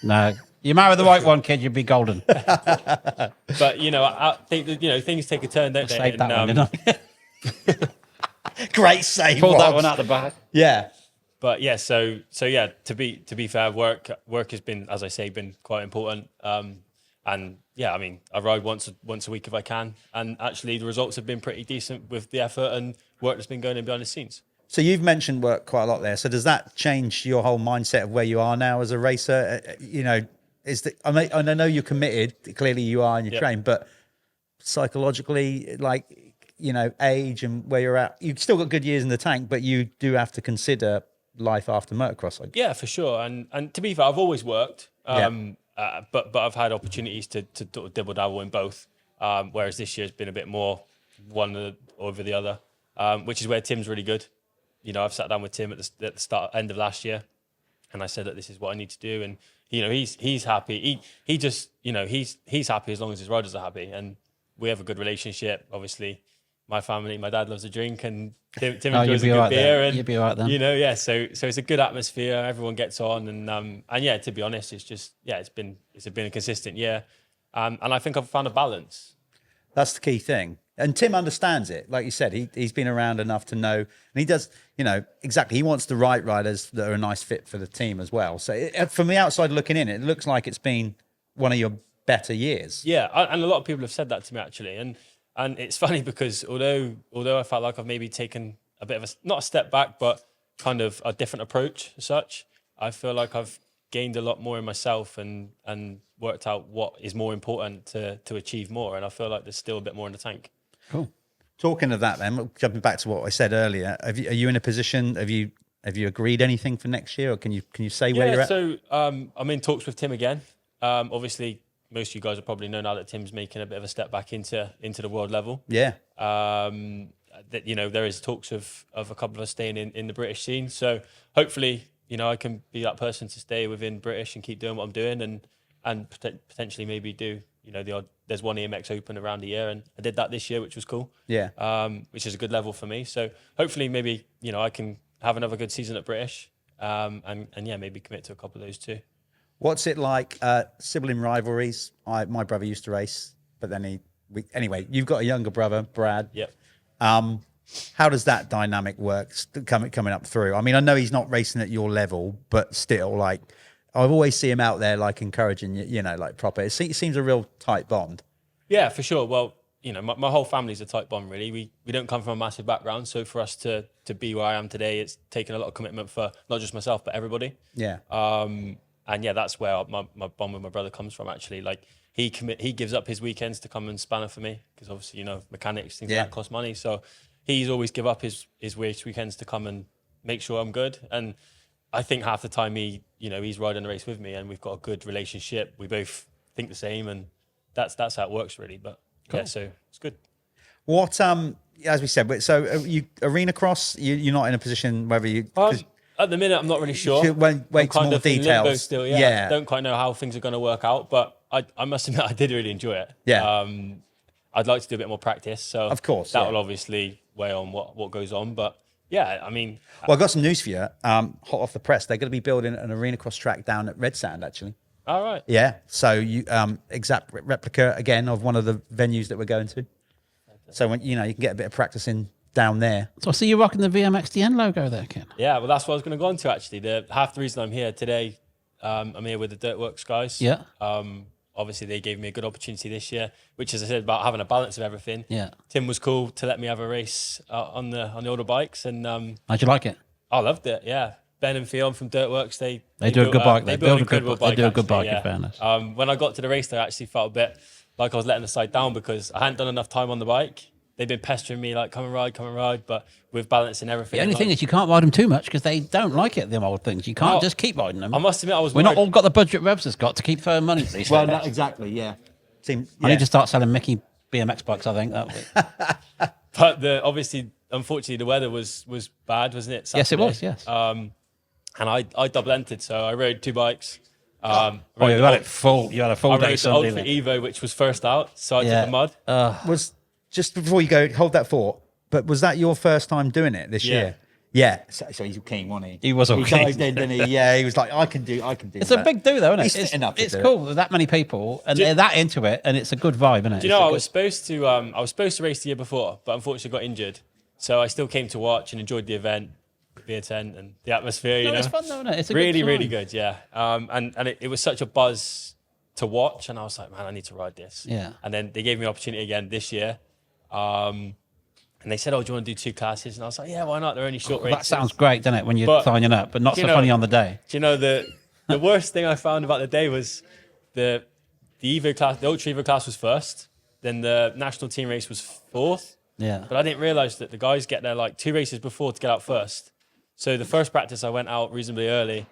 No, you marry the right one, kid, you'll be golden. But I think that, things take a turn, don't they? Saved that one, didn't I? Great save. Pulled that Robs. one out the bag. Yeah. But yeah, so yeah. To be fair, work has been, as I say, been quite important. And yeah, I mean, I ride once a week if I can, and actually the results have been pretty decent with the effort and work that's been going in behind the scenes. So you've mentioned work quite a lot there. So does that change your whole mindset of where you are now as a racer? I know you're committed. Clearly you are, and you train, but psychologically, age and where you're at, you've still got good years in the tank, but you do have to consider life after motocross. Yeah, for sure. And to be fair, I've always worked. But I've had opportunities to dibble dabble in both. Whereas this year's been a bit more one over the other, which is where Tim's really good. I've sat down with Tim at the end of last year, and I said that this is what I need to do, and he's happy. He just he's happy as long as his riders are happy, and we have a good relationship. Obviously, my family, my dad loves a drink, and Tim enjoys a good beer, and you'll be all right then. So it's a good atmosphere. Everyone gets on, and yeah, to be honest, it's just it's been a consistent year, and I think I've found a balance. That's the key thing. And Tim understands it. Like you said, he's been around enough to know, and he does, exactly. He wants the right riders that are a nice fit for the team as well. So from the outside looking in, it looks like it's been one of your better years. Yeah, and a lot of people have said that to me actually, and it's funny because although I felt like I've maybe taken a bit of not a step back, but kind of a different approach as such, I feel like I've gained a lot more in myself and worked out what is more important to achieve more, and I feel like there's still a bit more in the tank. Cool. Talking of that, then jumping back to what I said earlier, are you in a position? Have you agreed anything for next year, or can you say where you're at? So I'm in talks with Tim again. Obviously, most of you guys will probably know now that Tim's making a bit of a step back into the world level. Yeah. That there is talks of a couple of us staying in the British scene. So hopefully, I can be that person to stay within British and keep doing what I'm doing, and potentially maybe do the odd. There's one EMX Open around the year, and I did that this year, which was cool. Yeah. Which is a good level for me. So hopefully, maybe I can have another good season at British, and yeah, maybe commit to a couple of those too. What's it like? Sibling rivalries. My brother used to race, but then anyway, you've got a younger brother, Brad. Yep. How does that dynamic work coming up through? I mean, I know he's not racing at your level, but still, I've always see him out there, encouraging you, proper. It seems a real tight bond. Yeah, for sure. Well, my whole family's a tight bond, really. We don't come from a massive background, so for us to be where I am today, it's taken a lot of commitment for not just myself, but everybody. Yeah. And yeah, that's where my bond with my brother comes from, actually. He gives up his weekends to come and spanner for me, because obviously, mechanics, things like that cost money. So he's always give up his weekends to come and make sure I'm good. And I think half the time he's riding the race with me, and we've got a good relationship. We both think the same, and that's how it works, really. But cool. Yeah, so it's good. What as we said, so you arena cross, you're not in a position whether you. At the minute, I'm not really sure. Wait I'm more details. Still, yeah. Don't quite know how things are going to work out, but I must admit I did really enjoy it. Yeah. I'd like to do a bit more practice, so of course that will obviously weigh on what goes on. But yeah, I mean, well, I've got some news for you. Hot off the press, they're going to be building an arena cross track down at Red Sand, actually. All right. Yeah. So you exact replica again of one of the venues that we're going to. So when you can get a bit of practice in down there. So I see you rocking the VMXDN logo there, Ken. Yeah, well, that's what I was going to go on to, actually. Half the reason I'm here today, I'm here with the Dirtworks guys. Yeah. Obviously, they gave me a good opportunity this year, which, as I said, about having a balance of everything. Yeah. Tim was cool to let me have a race on the older bikes, and how'd you like it? I loved it. Yeah. Ben and Fionn from Dirtworks, they do a good bike. They build a good bike. They do a good bike, yeah. in fairness. When I got to the race, I actually felt a bit like I was letting the side down, because I hadn't done enough time on the bike. They've been pestering me come and ride, but with balancing everything. The only thing is you can't ride them too much, because they don't like it, them old things. You can't just keep riding them. I must admit, We're not all got the budget Revs has got to keep throwing money at these Well, things. exactly, yeah. I need to start selling Mickey BMX bikes, I think. But unfortunately, the weather was bad, wasn't it? Saturday? Yes, it was, yes. And I double entered, so I rode two bikes. You had it full. You had a full day I rode the Sunday. Ultra Evo, which was first out, so I took the mud. Was just before you go, hold that thought. But was that your first time doing it this year? Yeah, so he's keen, wasn't he? He was all He keen. dived in, didn't he? Yeah, he was like, I can do. It's that. a big do, though, isn't it? He's fitting up to It's do cool with that many people, and they're that into it, and it's a good vibe, isn't it? Do you know, I was supposed to race the year before, but unfortunately got injured. So I still came to watch and enjoyed the event, beer tent, and the atmosphere. You know, it's fun, though, isn't it? It's a really, good really time. good. Yeah. And it was such a buzz to watch, and I was like, man, I need to ride this. Yeah. And then they gave me an opportunity again this year. And they said, oh, do you want to do 2 classes? And I was like, yeah, why not? They're only short races. That sounds great, doesn't it, when you're But, signing up, but not so funny on the day. Do you know, the worst thing I found about the day was the Evo class, the Ultra Evo class was first, then the national team race was 4th. Yeah. But I didn't realise that the guys get there like 2 races before to get out first. So the first practice, I went out reasonably early.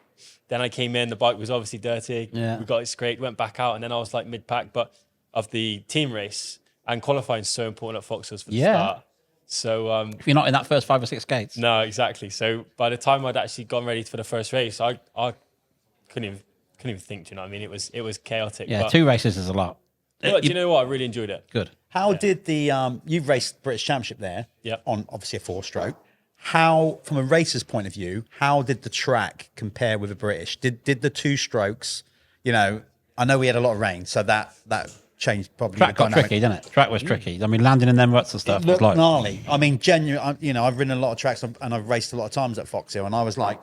Then I came in, the bike was obviously dirty. Yeah. We got it scraped, went back out, and then I was like mid-pack. But of the team race, and qualifying is so important at Foxhills for the start. So if you're not in that first 5 or 6 gates. no, exactly. So by the time I'd actually gone ready for the first race, I couldn't even think. Do you know what I mean? It was chaotic. Yeah, but, 2 races is a lot. but do you know what? I really enjoyed it. Good. How did the you've raced British Championship there? Yep. On obviously a 4-stroke. How, from a racer's point of view, how did the track compare with the British? Did the 2 strokes? You know, I know we had a lot of rain, so that changed probably. Track the got dynamic. tricky, didn't it? Track was tricky. I mean, landing in them ruts and stuff was Looked like... gnarly. I mean, genuine. You know, I've ridden a lot of tracks and I've raced a lot of times at Foxhill, and I was like,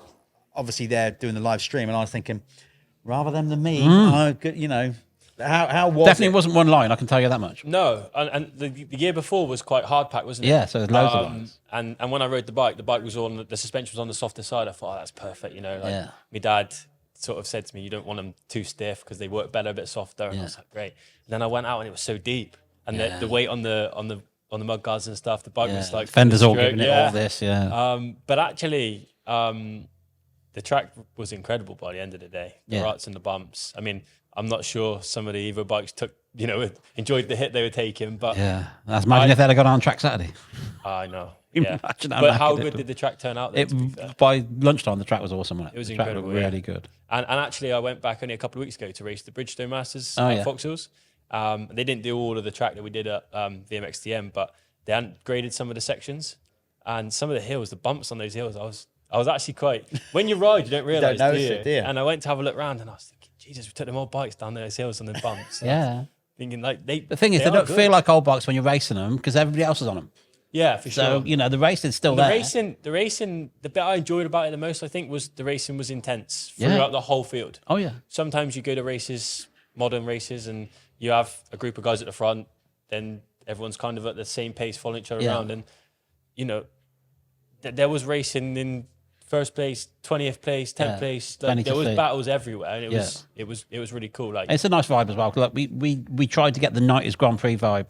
obviously they're doing the live stream, and I was thinking, rather them than me, you know, how was Definitely it? wasn't one line, I can tell you that much. No, and the year before was quite hard pack, wasn't it? Yeah, so there's loads of lines. And when I rode the bike was on the suspension was on the softer side. I thought, oh, that's perfect. You know, like Yeah. my dad sort of said to me, you don't want them too stiff because they work better a bit softer. And I was like, great. And then I went out and it was so deep, and the weight on the mud guards and stuff. The bike was like fenders all stroke, giving it all this. Yeah. But actually, the track was incredible by the end of the day. The ruts and the bumps. I mean, I'm not sure some of the Evo bikes enjoyed the hit they were taking, but Yeah. Imagine if they'd have gone on track Saturday. I know. Imagine how But how knackered good it did the track turn out? Though, to be fair? By lunchtime, the track was awesome, wasn't it? It was the track incredible, was yeah. really good. And actually, I went back only a couple of weeks ago to race the Bridgestone Masters Oh, at yeah. Foxhills. They didn't do all of the track that we did at VMXTM, but they hadn't graded some of the sections, and some of the hills, the bumps on those hills. I was actually quite. When you ride, you don't realise, notice do you? it, do you? And I went to have a look around, and I was thinking, Jesus, we took them old bikes down those hills and the bumps. Yeah. Thinking like the The thing is, they are don't good. feel like old bikes when you're racing them because everybody else is on them. Yeah, for So, sure. you know, the racing's still The there. racing, the bit I enjoyed about it the most, I think, was the racing was intense Yeah. throughout the whole field. Oh, yeah. Sometimes you go to races, modern races, and you have a group of guys at the front, then everyone's kind of at the same pace following each other Yeah. around. And, you know, there was racing in first place, 20th place, 10th Yeah. place. Plenty There to was see. battles everywhere, and it Yeah. was really cool. Like, It's a nice vibe as well. Look, we tried to get the 90s Grand Prix vibe.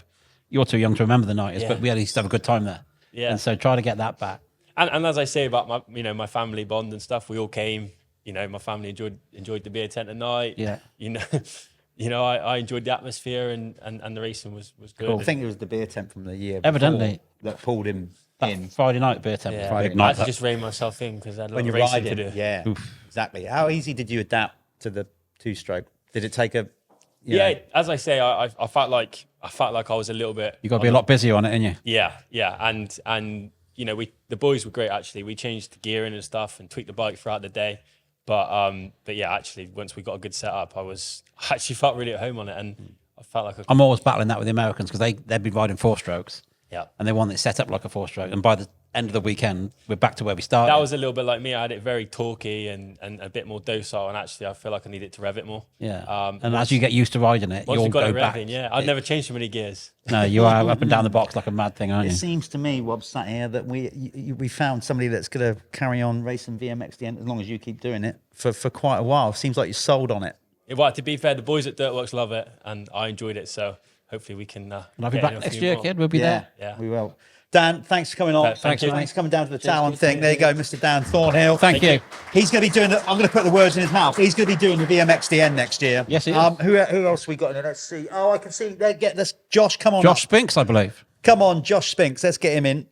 You're too young to remember the 90s, Yeah. but we at least have a good time there. Yeah. And so try to get that back. and as I say about my family bond and stuff, we all came. You know, my family enjoyed the beer tent at night. Yeah. You know, I enjoyed the atmosphere and the racing was good. I think it was the beer tent from the year Evidently. before that pulled him That in. Friday night beer tent. Yeah. Friday I night. had to just rein myself in because I had a lot When of you're racing riding, to do. yeah, exactly. How easy did you adapt to the 2-stroke? Did it take a? you Yeah, know- as I say, I felt like I was a little bit. You got to be a lot busier on it, ain't you? Yeah, and you know, the boys were great actually. We changed the gearing and stuff and tweaked the bike throughout the day. But yeah, actually, once we got a good setup, I actually felt really at home on it, and I felt like I'm always battling that with the Americans because they'd be riding 4-strokes. Yeah. And they want it set up like a 4-stroke. And by the end of the weekend, we're back to where we started. That was a little bit like me. I had it very torquey and a bit more docile, and actually, I feel like I need it to rev it more. Yeah. And as you get used to riding it, Once you'll we got go it back. revving, yeah, I'd never changed so many gears. No, you are up and down the box like a mad thing, aren't It you? seems to me, Rob, sat here, that we found somebody that's going to carry on racing VMXDN as long as you keep doing it for quite a while. Seems like you're sold on it. Well, to be fair, the boys at Dirtworks love it, and I enjoyed it. So hopefully we can. And I'll be get back in a next few year, more. kid. We'll be there. Yeah. we will. Dan, thanks for coming on. Thank you. Thanks for coming down to the Cheers, Talon cheers, thing. There you go, Mr. Dan Thornhill. Thank you. He's going to be doing I'm going to put the words in his mouth. He's going to be doing the VMXDN next year. Yes, he is. Who else we got in there? Let's see. Oh, I can see. Get this. Josh, come on. Josh up. Spinks, I believe. Come on, Josh Spinks. Let's get him in.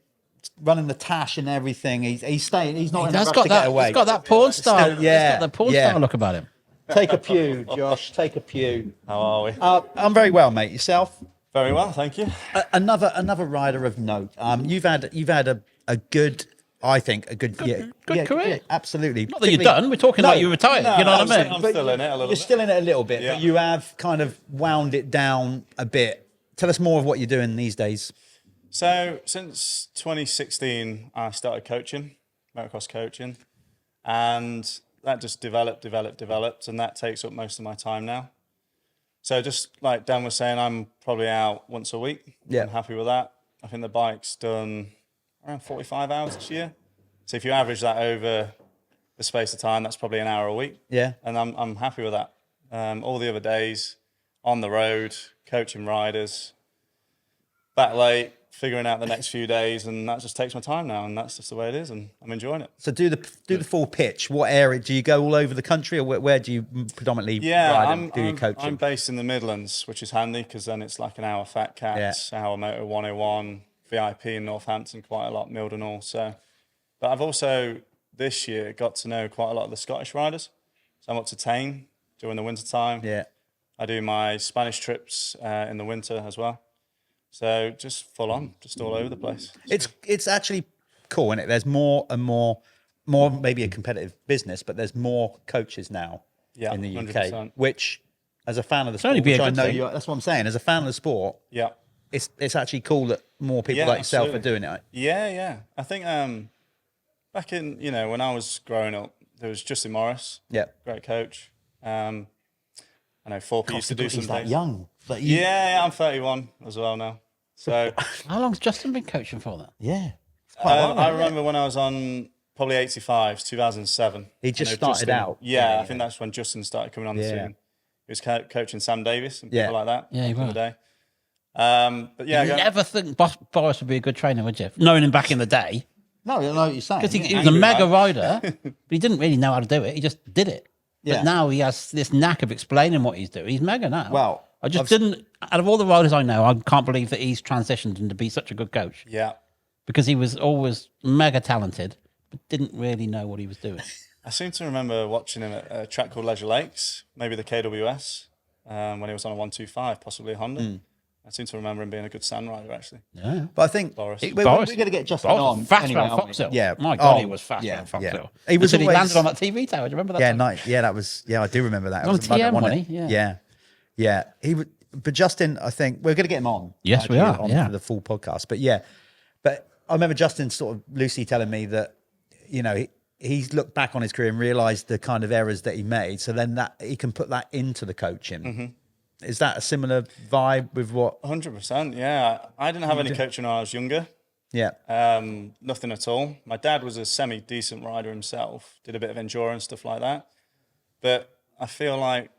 Running the tash and everything. He's staying. He's not in a rush to get away. He's got that porn star. Still- yeah, He's got the porn yeah. star look about him. Take a pew, Josh. Take a pew. How are we? I'm very well, mate. Yourself? Very well, thank you. Another rider of note. You've had a good I think a good good career. Yeah, absolutely. Not that you're done. We're talking like you retired. No, you know what I mean? I'm still in it a little You're bit. still in it a little bit, Yeah. but you have kind of wound it down a bit. Tell us more of what you're doing these days. So since 2016, I started coaching, motocross coaching, and that just developed, and that takes up most of my time now. So just like Dan was saying, I'm probably out once a week. Yeah. I'm happy with that. I think the bike's done around 45 hours this year. So if you average that over the space of time, that's probably an hour a week. Yeah. And I'm happy with that. All the other days on the road, coaching riders, back late, figuring out the next few days, and that just takes my time now, and that's just the way it is, and I'm enjoying it. So do the full pitch. What area do you go all over the country, or where do you predominantly ride and do your coaching? I'm based in the Midlands, which is handy because then it's like an hour Fat Cats, hour Moto 101, VIP in Northampton quite a lot, Mildenhall. So, but I've also this year got to know quite a lot of the Scottish riders. So I'm up to Tame during the winter time. Yeah. I do my Spanish trips in the winter as well. So just full on, just all over the place. It's actually cool, isn't it? There's more and more maybe a competitive business, but there's more coaches now in the UK, 100%. which, as a fan of the sport, only be which a I good know thing. you are, that's what I'm saying. As a fan of the sport, Yeah. it's actually cool that more people Yeah, like yourself absolutely. are doing it. Yeah. I think back in, when I was growing up, there was Justin Morris, Yeah. great coach. I know Forky used to do some He's that things. young. But you, Yeah, I'm 31 as well now. So How long's Justin been coaching for that? yeah. I remember when I was on probably 85s, 2007. He just I know started Justin- out. Yeah, I think that's when Justin started coming on the Yeah. team. He was coaching Sam Davis and people Yeah. like that. Yeah, he back in was. the day. But yeah, You never think Boris would be a good trainer, would you? Knowing him back in the day. No, I know what you're saying. Because he yeah. was a Angry mega man. rider, but he didn't really know how to do it. He just did it. Yeah. But now he has this knack of explaining what he's doing. He's mega now. Well, I just didn't, out of all the riders I know, I can't believe that he's transitioned into be such a good coach Yeah. because he was always mega talented, but didn't really know what he was doing. I seem to remember watching him at a track called Leisure Lakes, maybe the KWS, when he was on a 125, possibly a Honda. I seem to remember him being a good sand rider, actually. Yeah. But I think Boris. we're Boris. going to get Justin Boris on. was fast anyway, around aren't we? Foxhill. Yeah. My God, he Oh, was fast yeah, around Foxhill. yeah. He was Until always, he landed on that TV tower. Do you remember that? Yeah, time? nice. Yeah, that was. Yeah, I do remember that. It On was a mugger, TM, wasn't wasn't it? he? Yeah. Yeah. He would. But Justin, I think we're going to get him on. Yes, we actually, are, on yeah. for the full podcast. But yeah, but I remember Justin sort of loosely telling me that he's looked back on his career and realised the kind of errors that he made. So then that he can put that into the coaching. Mm-hmm. Is that a similar vibe with what? 100%, yeah. I didn't have any coaching when I was younger. Yeah. Nothing at all. My dad was a semi-decent rider himself, did a bit of endurance, stuff like that. But I feel like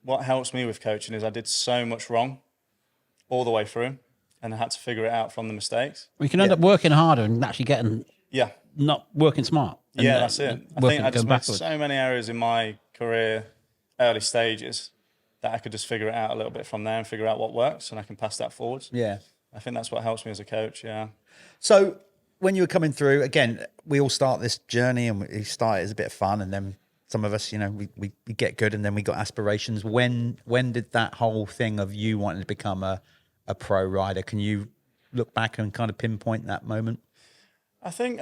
what helps me with coaching is I did so much wrong all the way through and I had to figure it out from the mistakes. We can end up working harder and actually getting Yeah, not working smart. And, yeah, that's it. I working think I just going made backwards. so many areas in my career, early stages, that I could just figure it out a little bit from there and figure out what works and I can pass that forwards. Yeah. I think that's what helps me as a coach, yeah. So when you were coming through, again, we all start this journey and we start it as a bit of fun and then some of us, we get good and then we got aspirations. When did that whole thing of you wanting to become a pro rider, can you look back and kind of pinpoint that moment? I think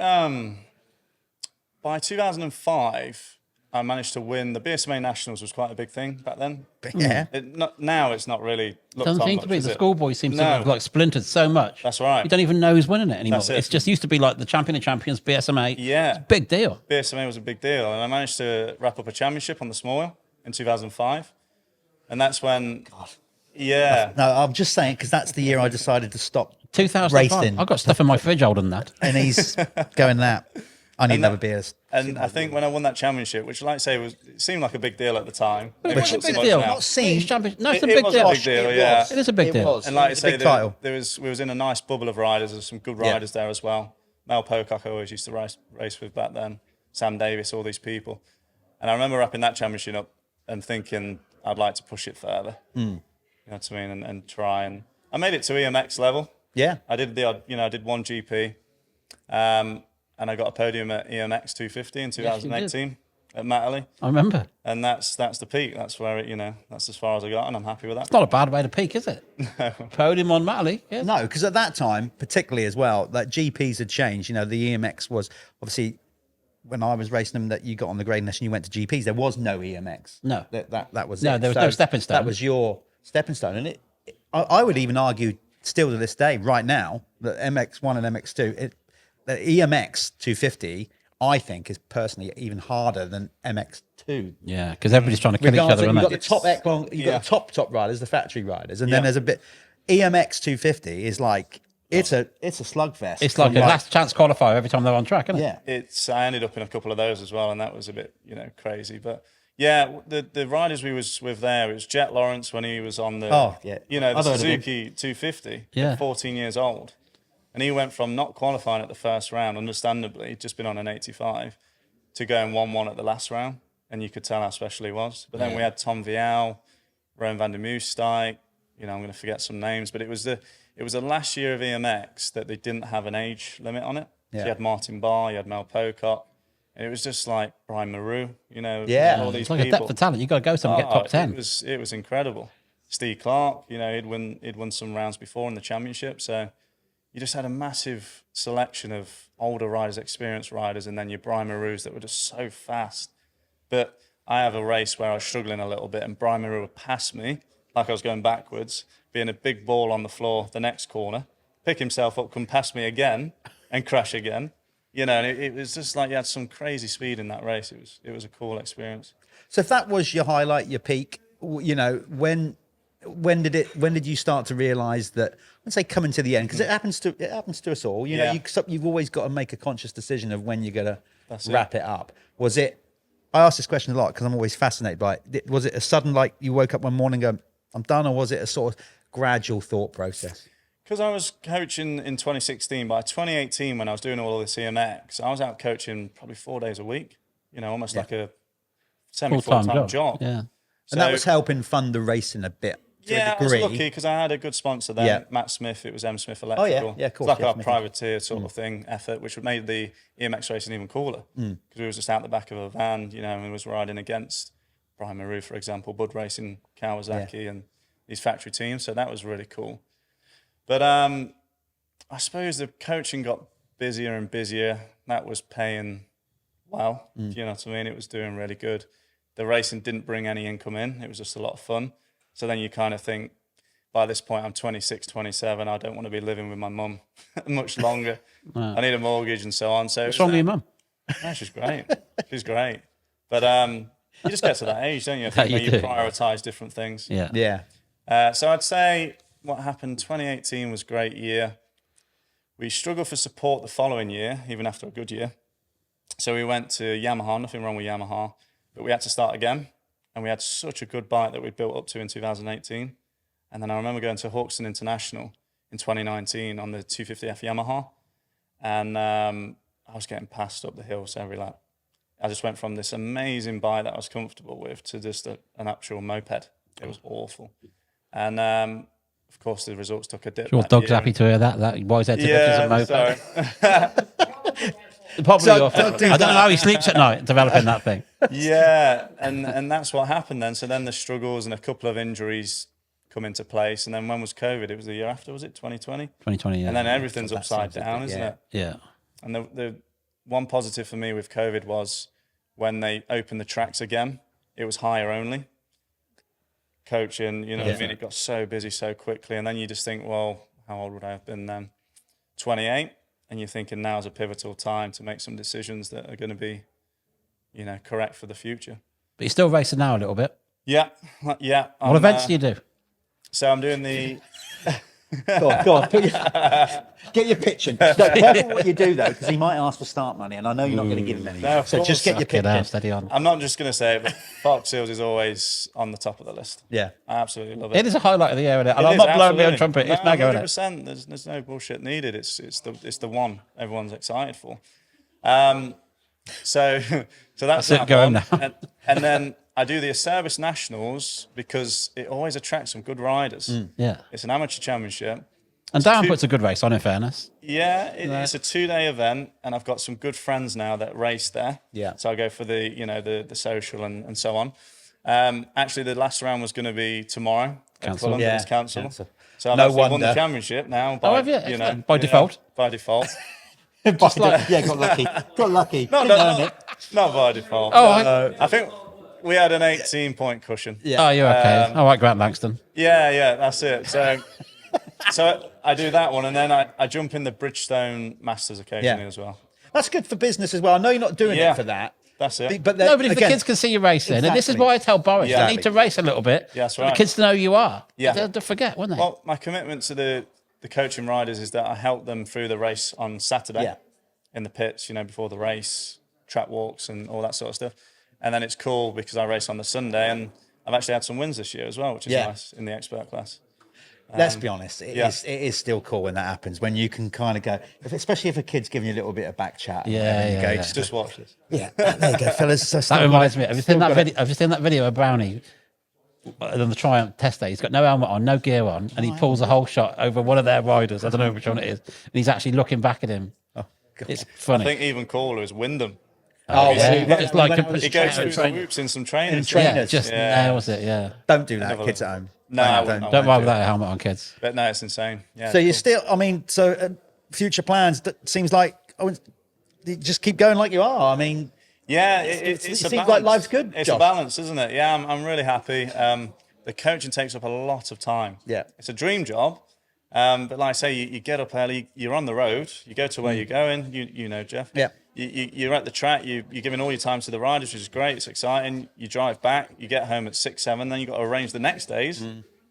by 2005, I managed to win. The BSMA Nationals was quite a big thing back then. Yeah. Now it's not really looked Doesn't on seem much, to be. is The it? schoolboy seems to No. have like splintered so much. That's right. You don't even know who's winning it anymore. That's it. It's just used to be like the champion of champions, BSMA. Yeah. It's a big deal. BSMA was a big deal, and I managed to wrap up a championship on the small wheel in 2005, and that's when. Yeah. No, I'm just saying because that's the year I decided to stop 2005. racing. I've got stuff in my fridge older than that. And he's going that. I need another beer. And I think when I won that championship, which, like I say, it seemed like a big deal at the time. But Maybe it's a not so big much deal. now. Not seen. No, it's a It big was deal. a big deal, yeah. It is a big deal. And like I It's a say, big title. we was in a nice bubble of riders. There's some good riders there as well. Mel Pocock I always used to race with back then. Sam Davis, all these people. And I remember wrapping that championship up and thinking I'd like to push it further. You know what I mean? And try. And I made it to EMX level. Yeah. I did I did one GP. And I got a podium at EMX 250 in 2018. at Matterley, I remember. and that's the peak. That's where that's as far as I got, and I'm happy with that. It's not a bad way to peak, is it? Podium on Matterley. Yeah. No, because at that time, particularly as well, that GPs had changed. The EMX was obviously when I was racing them. That you got on the grading list and you went to GPs. There was no EMX. No. That was No, it. there was no stepping stone. That was your stepping stone, and I would even argue still to this day, right now, that MX1 and MX2, the EMX 250, I think is personally even harder than MX2. Yeah, because everybody's trying to kill each other. You've got Isn't the top you've got the top riders, the factory riders, and then there's a bit. EMX 250 is like it's a slugfest. It's like a last chance qualifier every time they're on track, isn't it? Yeah, I ended up in a couple of those as well, and that was a bit crazy, but. Yeah, the riders we was with there, it was Jet Lawrence when he was on the the Suzuki 250 at 14 years old. And he went from not qualifying at the first round, understandably, just been on an 85, to going 1-1 at the last round. And you could tell how special he was. But then we had Tom Vial, Rowan van der Moostijk, I'm going to forget some names, but it was the last year of EMX that they didn't have an age limit on it. Yeah. So you had Martin Barr, you had Mel Pocock. And it was just like Brian Maru, all these it's like people. A depth of talent. You've got to go somewhere and get top 10. It was incredible. Steve Clark, he'd won some rounds before in the championship. So you just had a massive selection of older riders, experienced riders, and then your Brian Marus that were just so fast. But I have a race where I was struggling a little bit, and Brian Maru would pass me like I was going backwards, being a big ball on the floor the next corner, pick himself up, come past me again, and crash again. And it was just like you had some crazy speed in that race. It was a cool experience. So if that was your highlight, your peak, when did you start to realise that? Let's say coming to the end, because it happens to us all. You've always got to make a conscious decision of when you're going to wrap it up. Was it? I ask this question a lot because I'm always fascinated by it. Was it a sudden, like you woke up one morning and go, I'm done, or was it a sort of gradual thought process? Because I was coaching in 2016, by 2018, when I was doing all of this EMX, I was out coaching probably 4 days a week, almost like a semi-full-time job. Yeah. And that was helping fund the racing a bit. Yeah, I was lucky because I had a good sponsor then, Matt Smith. It was M Smith Electrical. Yeah, of course. It's like our privateer sort of thing, effort, which made the EMX racing even cooler. Because we was just out the back of a van, and we was riding against Brian Maru, for example, Bud Racing, Kawasaki, and these factory teams. So that was really cool. But I suppose the coaching got busier and busier. That was paying well. Do you know what I mean? It was doing really good. The racing didn't bring any income in. It was just a lot of fun. So then you kind of think, by this point, I'm 26, 27. I don't want to be living with my mum much longer. Wow. I need a mortgage and so on. So what's wrong with your mum? No, she's great. She's great. But you just get to that age, don't you? I think you prioritise different things. Yeah. So I'd say what happened, 2018 was a great year. We struggled for support the following year, even after a good year. So we went to Yamaha, nothing wrong with Yamaha, but we had to start again. And we had such a good bike that we built up to in 2018. And then I remember going to Hawkston International in 2019 on the 250F Yamaha. And I was getting passed up the hills every lap. I just went from this amazing bike that I was comfortable with to just an actual moped. It was awful. And of course, the results took a dip. Your dog's happy to hear that. Why is that a moped? Sorry. Probably I don't know how he sleeps at night developing that thing. Yeah, and that's what happened then. So then the struggles and a couple of injuries come into place. And then when was COVID? It was the year after, was it? 2020? 2020, yeah. And then everything's upside down, isn't it? Yeah. And the one positive for me with COVID was when they opened the tracks again, it was hire only. Coaching, what I mean? It got so busy so quickly. And then you just think, well, how old would I have been then? 28. And you're thinking now's a pivotal time to make some decisions that are going to be, correct for the future. But you're still racing now a little bit. Yeah. What events do you do? So I'm doing the... Go on. Get your pitching. Careful what you do, though, because he might ask for start money, and I know you're not going to give him any. No, so just get your pitching. Steady on. I'm not just going to say it, but Fox Hills is always on the top of the list. Yeah. I absolutely love it. It is a highlight of the year, isn't it? And I'm not blowing my own trumpet. It's mega, isn't it? 100%. There's no bullshit needed. It's the one everyone's excited for. So that's it. Go home now. And then I do the Service Nationals because it always attracts some good riders. Yeah. It's an amateur championship. And Darren puts a good race on, in fairness. Yeah, it's a 2-day event, and I've got some good friends now that race there. Yeah. So I go for the social and so on. Actually, the last round was going to be tomorrow. Cancelled. Columbia was cancelled. So I've No actually won wonder. the championship now. By, have you? You know, By default? By default. Got lucky. Got lucky. No, not by default. Oh, I think we had an 18-point cushion. Oh, you're okay. All right, Grant Langston. Yeah, that's it. So I do that one, and then I jump in the Bridgestone Masters occasionally as well. That's good for business as well. I know you're not doing it for that. That's it. But No, but if the kids can see you racing, and this is why I tell Boris, you need to race a little bit. Yeah, that's for the right. kids to know who you are. Yeah. They'll forget, won't they? Well, my commitment to the coaching riders is that I help them through the race on Saturday in the pits, before the race, track walks and all that sort of stuff. And then it's cool because I race on the Sunday, and I've actually had some wins this year as well, which is nice in the expert class. Let's be honest, it is still cool when that happens, when you can kind of go, especially if a kid's giving you a little bit of back chat. Just watch this. Yeah, there you go, fellas. So that reminds me. Have you seen that video of Brownie on the Triumph test day? He's got no helmet on, no gear on, and he pulls a whole shot over one of their riders. I don't know which one it is. And he's actually looking back at him. Oh, God. It's funny. I think even cooler is Wyndham. Oh, yeah. It's like he goes through the whoops in some training. Nails it, yeah. Don't do that, kids at home. No, don't ride without a helmet on, kids. But no, it's insane. Yeah. So you're still, future plans, seems like, you just keep going like you are. I mean, yeah, it it's seems a balance. like life's good, It's Josh. a balance, isn't it? Yeah, I'm really happy. The coaching takes up a lot of time. Yeah. It's a dream job. But like I say, you get up early, you're on the road, you go to where you're going, you know, Jeff. Yeah. You're at the track, you're giving all your time to the riders, which is great, it's exciting. You drive back, you get home at 6, 7, then you've got to arrange the next days.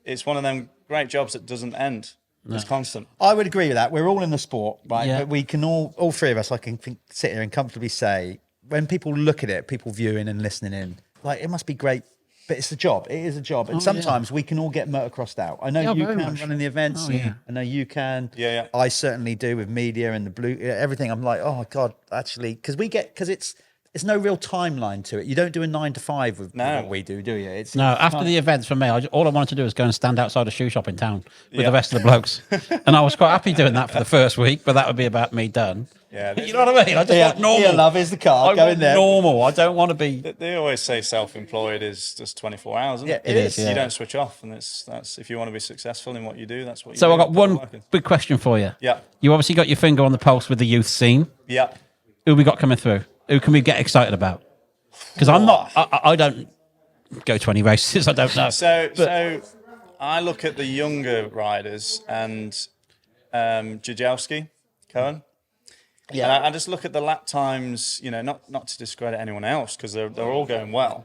It's one of them great jobs that doesn't end. No. It's constant. I would agree with that. We're all in the sport, right? Yeah. But we can all three of us, I can sit here and comfortably say, when people look at it, people viewing and listening in, like, it must be great. But it's a job. It is a job. And sometimes we can all get motocrossed out. I know you can running the events. I know you can. Yeah. I certainly do with media and the blue, everything. I'm like, oh God, actually, because it's no real timeline to it. You don't do a 9 to 5 with what we do you? After the events for me, all I wanted to do was go and stand outside a shoe shop in town with the rest of the blokes. And I was quite happy doing that for the first week, but that would be about me done. Yeah, you know what I mean? I just want normal. Yeah, love is the car. Go in there. Normal. I don't want to be. They always say self-employed is just 24 hours, isn't it? It is. You don't switch off, and that's if you want to be successful in what you do, that's what you do. So I got one big question for you. Yeah. You obviously got your finger on the pulse with the youth scene. Yeah. Who we got coming through? Who can we get excited about? Because I don't go to any races. I don't know. So I look at the younger riders and Jajowski, Cohen. Yeah, and I just look at the lap times. Not to discredit anyone else because they're all going well.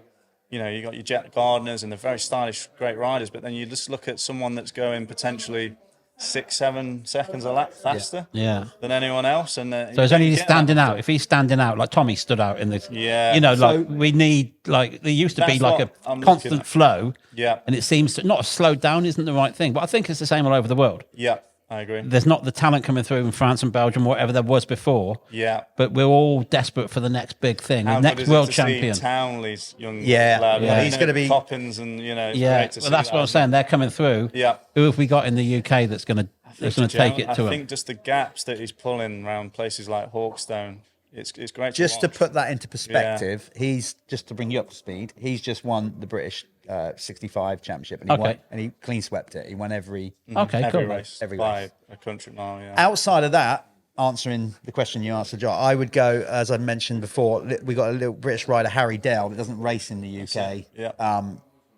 You got your Jet Gardners and they're very stylish, great riders. But then you just look at someone that's going potentially 6-7 seconds a lap faster than anyone else. And so is only standing out? If he's standing out, like Tommy stood out in this, we need there used to be like a constant flow. Yeah, and it seems to not slowed down isn't the right thing, but I think it's the same all over the world. Yeah. I agree. There's not the talent coming through in France and Belgium, whatever there was before. Yeah. But we're all desperate for the next big thing, the next world champion. Townley's young lad. Yeah. He's going to be Poppins and well, that's what I'm saying. They're coming through. Yeah. Who have we got in the UK that's going to take it to him? I think just the gaps that he's pulling around places like Hawkestone. It's great. Just to put that into perspective, he's just to bring you up to speed. He's just won the British 65 championship, and he clean swept it. He won every race every by race. a country mile. Yeah. Outside of that, answering the question you answered, Josh, I would go, as I mentioned before. We got a little British rider, Harry Dale, that doesn't race in the UK. Yeah.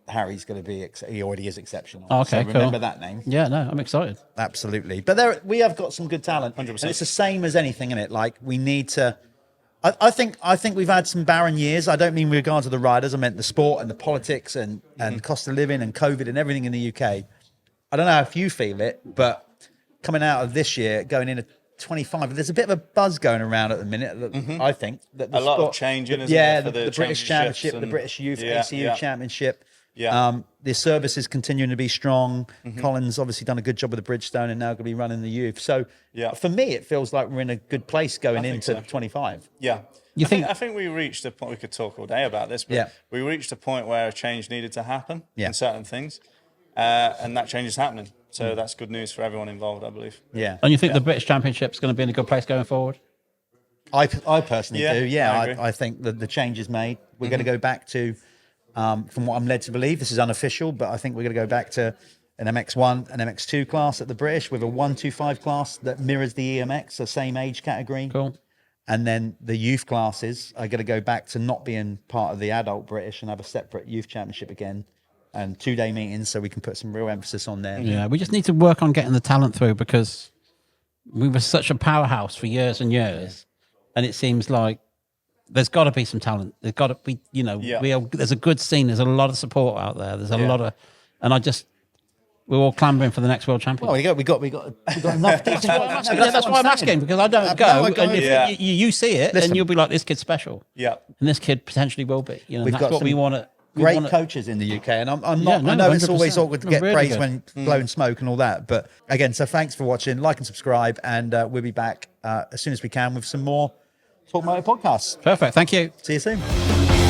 Harry's going to be. He already is exceptional. Okay, so remember that name. Yeah, no, I'm excited. Absolutely, but we have got some good talent. 100%. And it's the same as anything in it. Like we need to. I think we've had some barren years. I don't mean with regard to the riders. I meant the sport and the politics and cost of living and COVID and everything in the UK. I don't know if you feel it, but coming out of this year, going into 25, there's a bit of a buzz going around at the minute. I think that a lot of changing. Isn't there, for the British Championship, the British Youth ACU Championship. Yeah. The service is continuing to be strong. Colin's obviously done a good job with the Bridgestone and now going to be running the youth. So for me, it feels like we're in a good place going into 25. Yeah. I think we reached a point, we could talk all day about this, but we reached a point where a change needed to happen in certain things. And that change is happening. So that's good news for everyone involved, I believe. Yeah. And you think the British Championship's going to be in a good place going forward? I personally do. Yeah, I agree. I think that the changes made. We're going to go back to, from what I'm led to believe, this is unofficial, but I think we're going to go back to an MX1 and MX2 class at the British with a 125 class that mirrors the EMX, the same age category. Cool. And then the youth classes are going to go back to not being part of the adult British and have a separate youth championship again, and 2-day meetings, so we can put some real emphasis on there. Yeah, we just need to work on getting the talent through, because we were such a powerhouse for years and years, and it seems like there's got to be some talent. There's got to be, there's a good scene. There's a lot of support out there. There's a lot of, and we're all clambering for the next world champion. Well, we got enough. That's why I'm asking, because I don't go, and if you see it, then you'll be like, this kid's special. Yeah, and this kid potentially will be. You know, We've that's got what we want to. Great coaches in the UK, and I'm not. I know it's always 100%. awkward to get Really praise good. when blowing smoke and all that, but again, so thanks for watching. Like and subscribe, and we'll be back as soon as we can with some more Torq Moto podcasts. Perfect. Thank you. See you soon.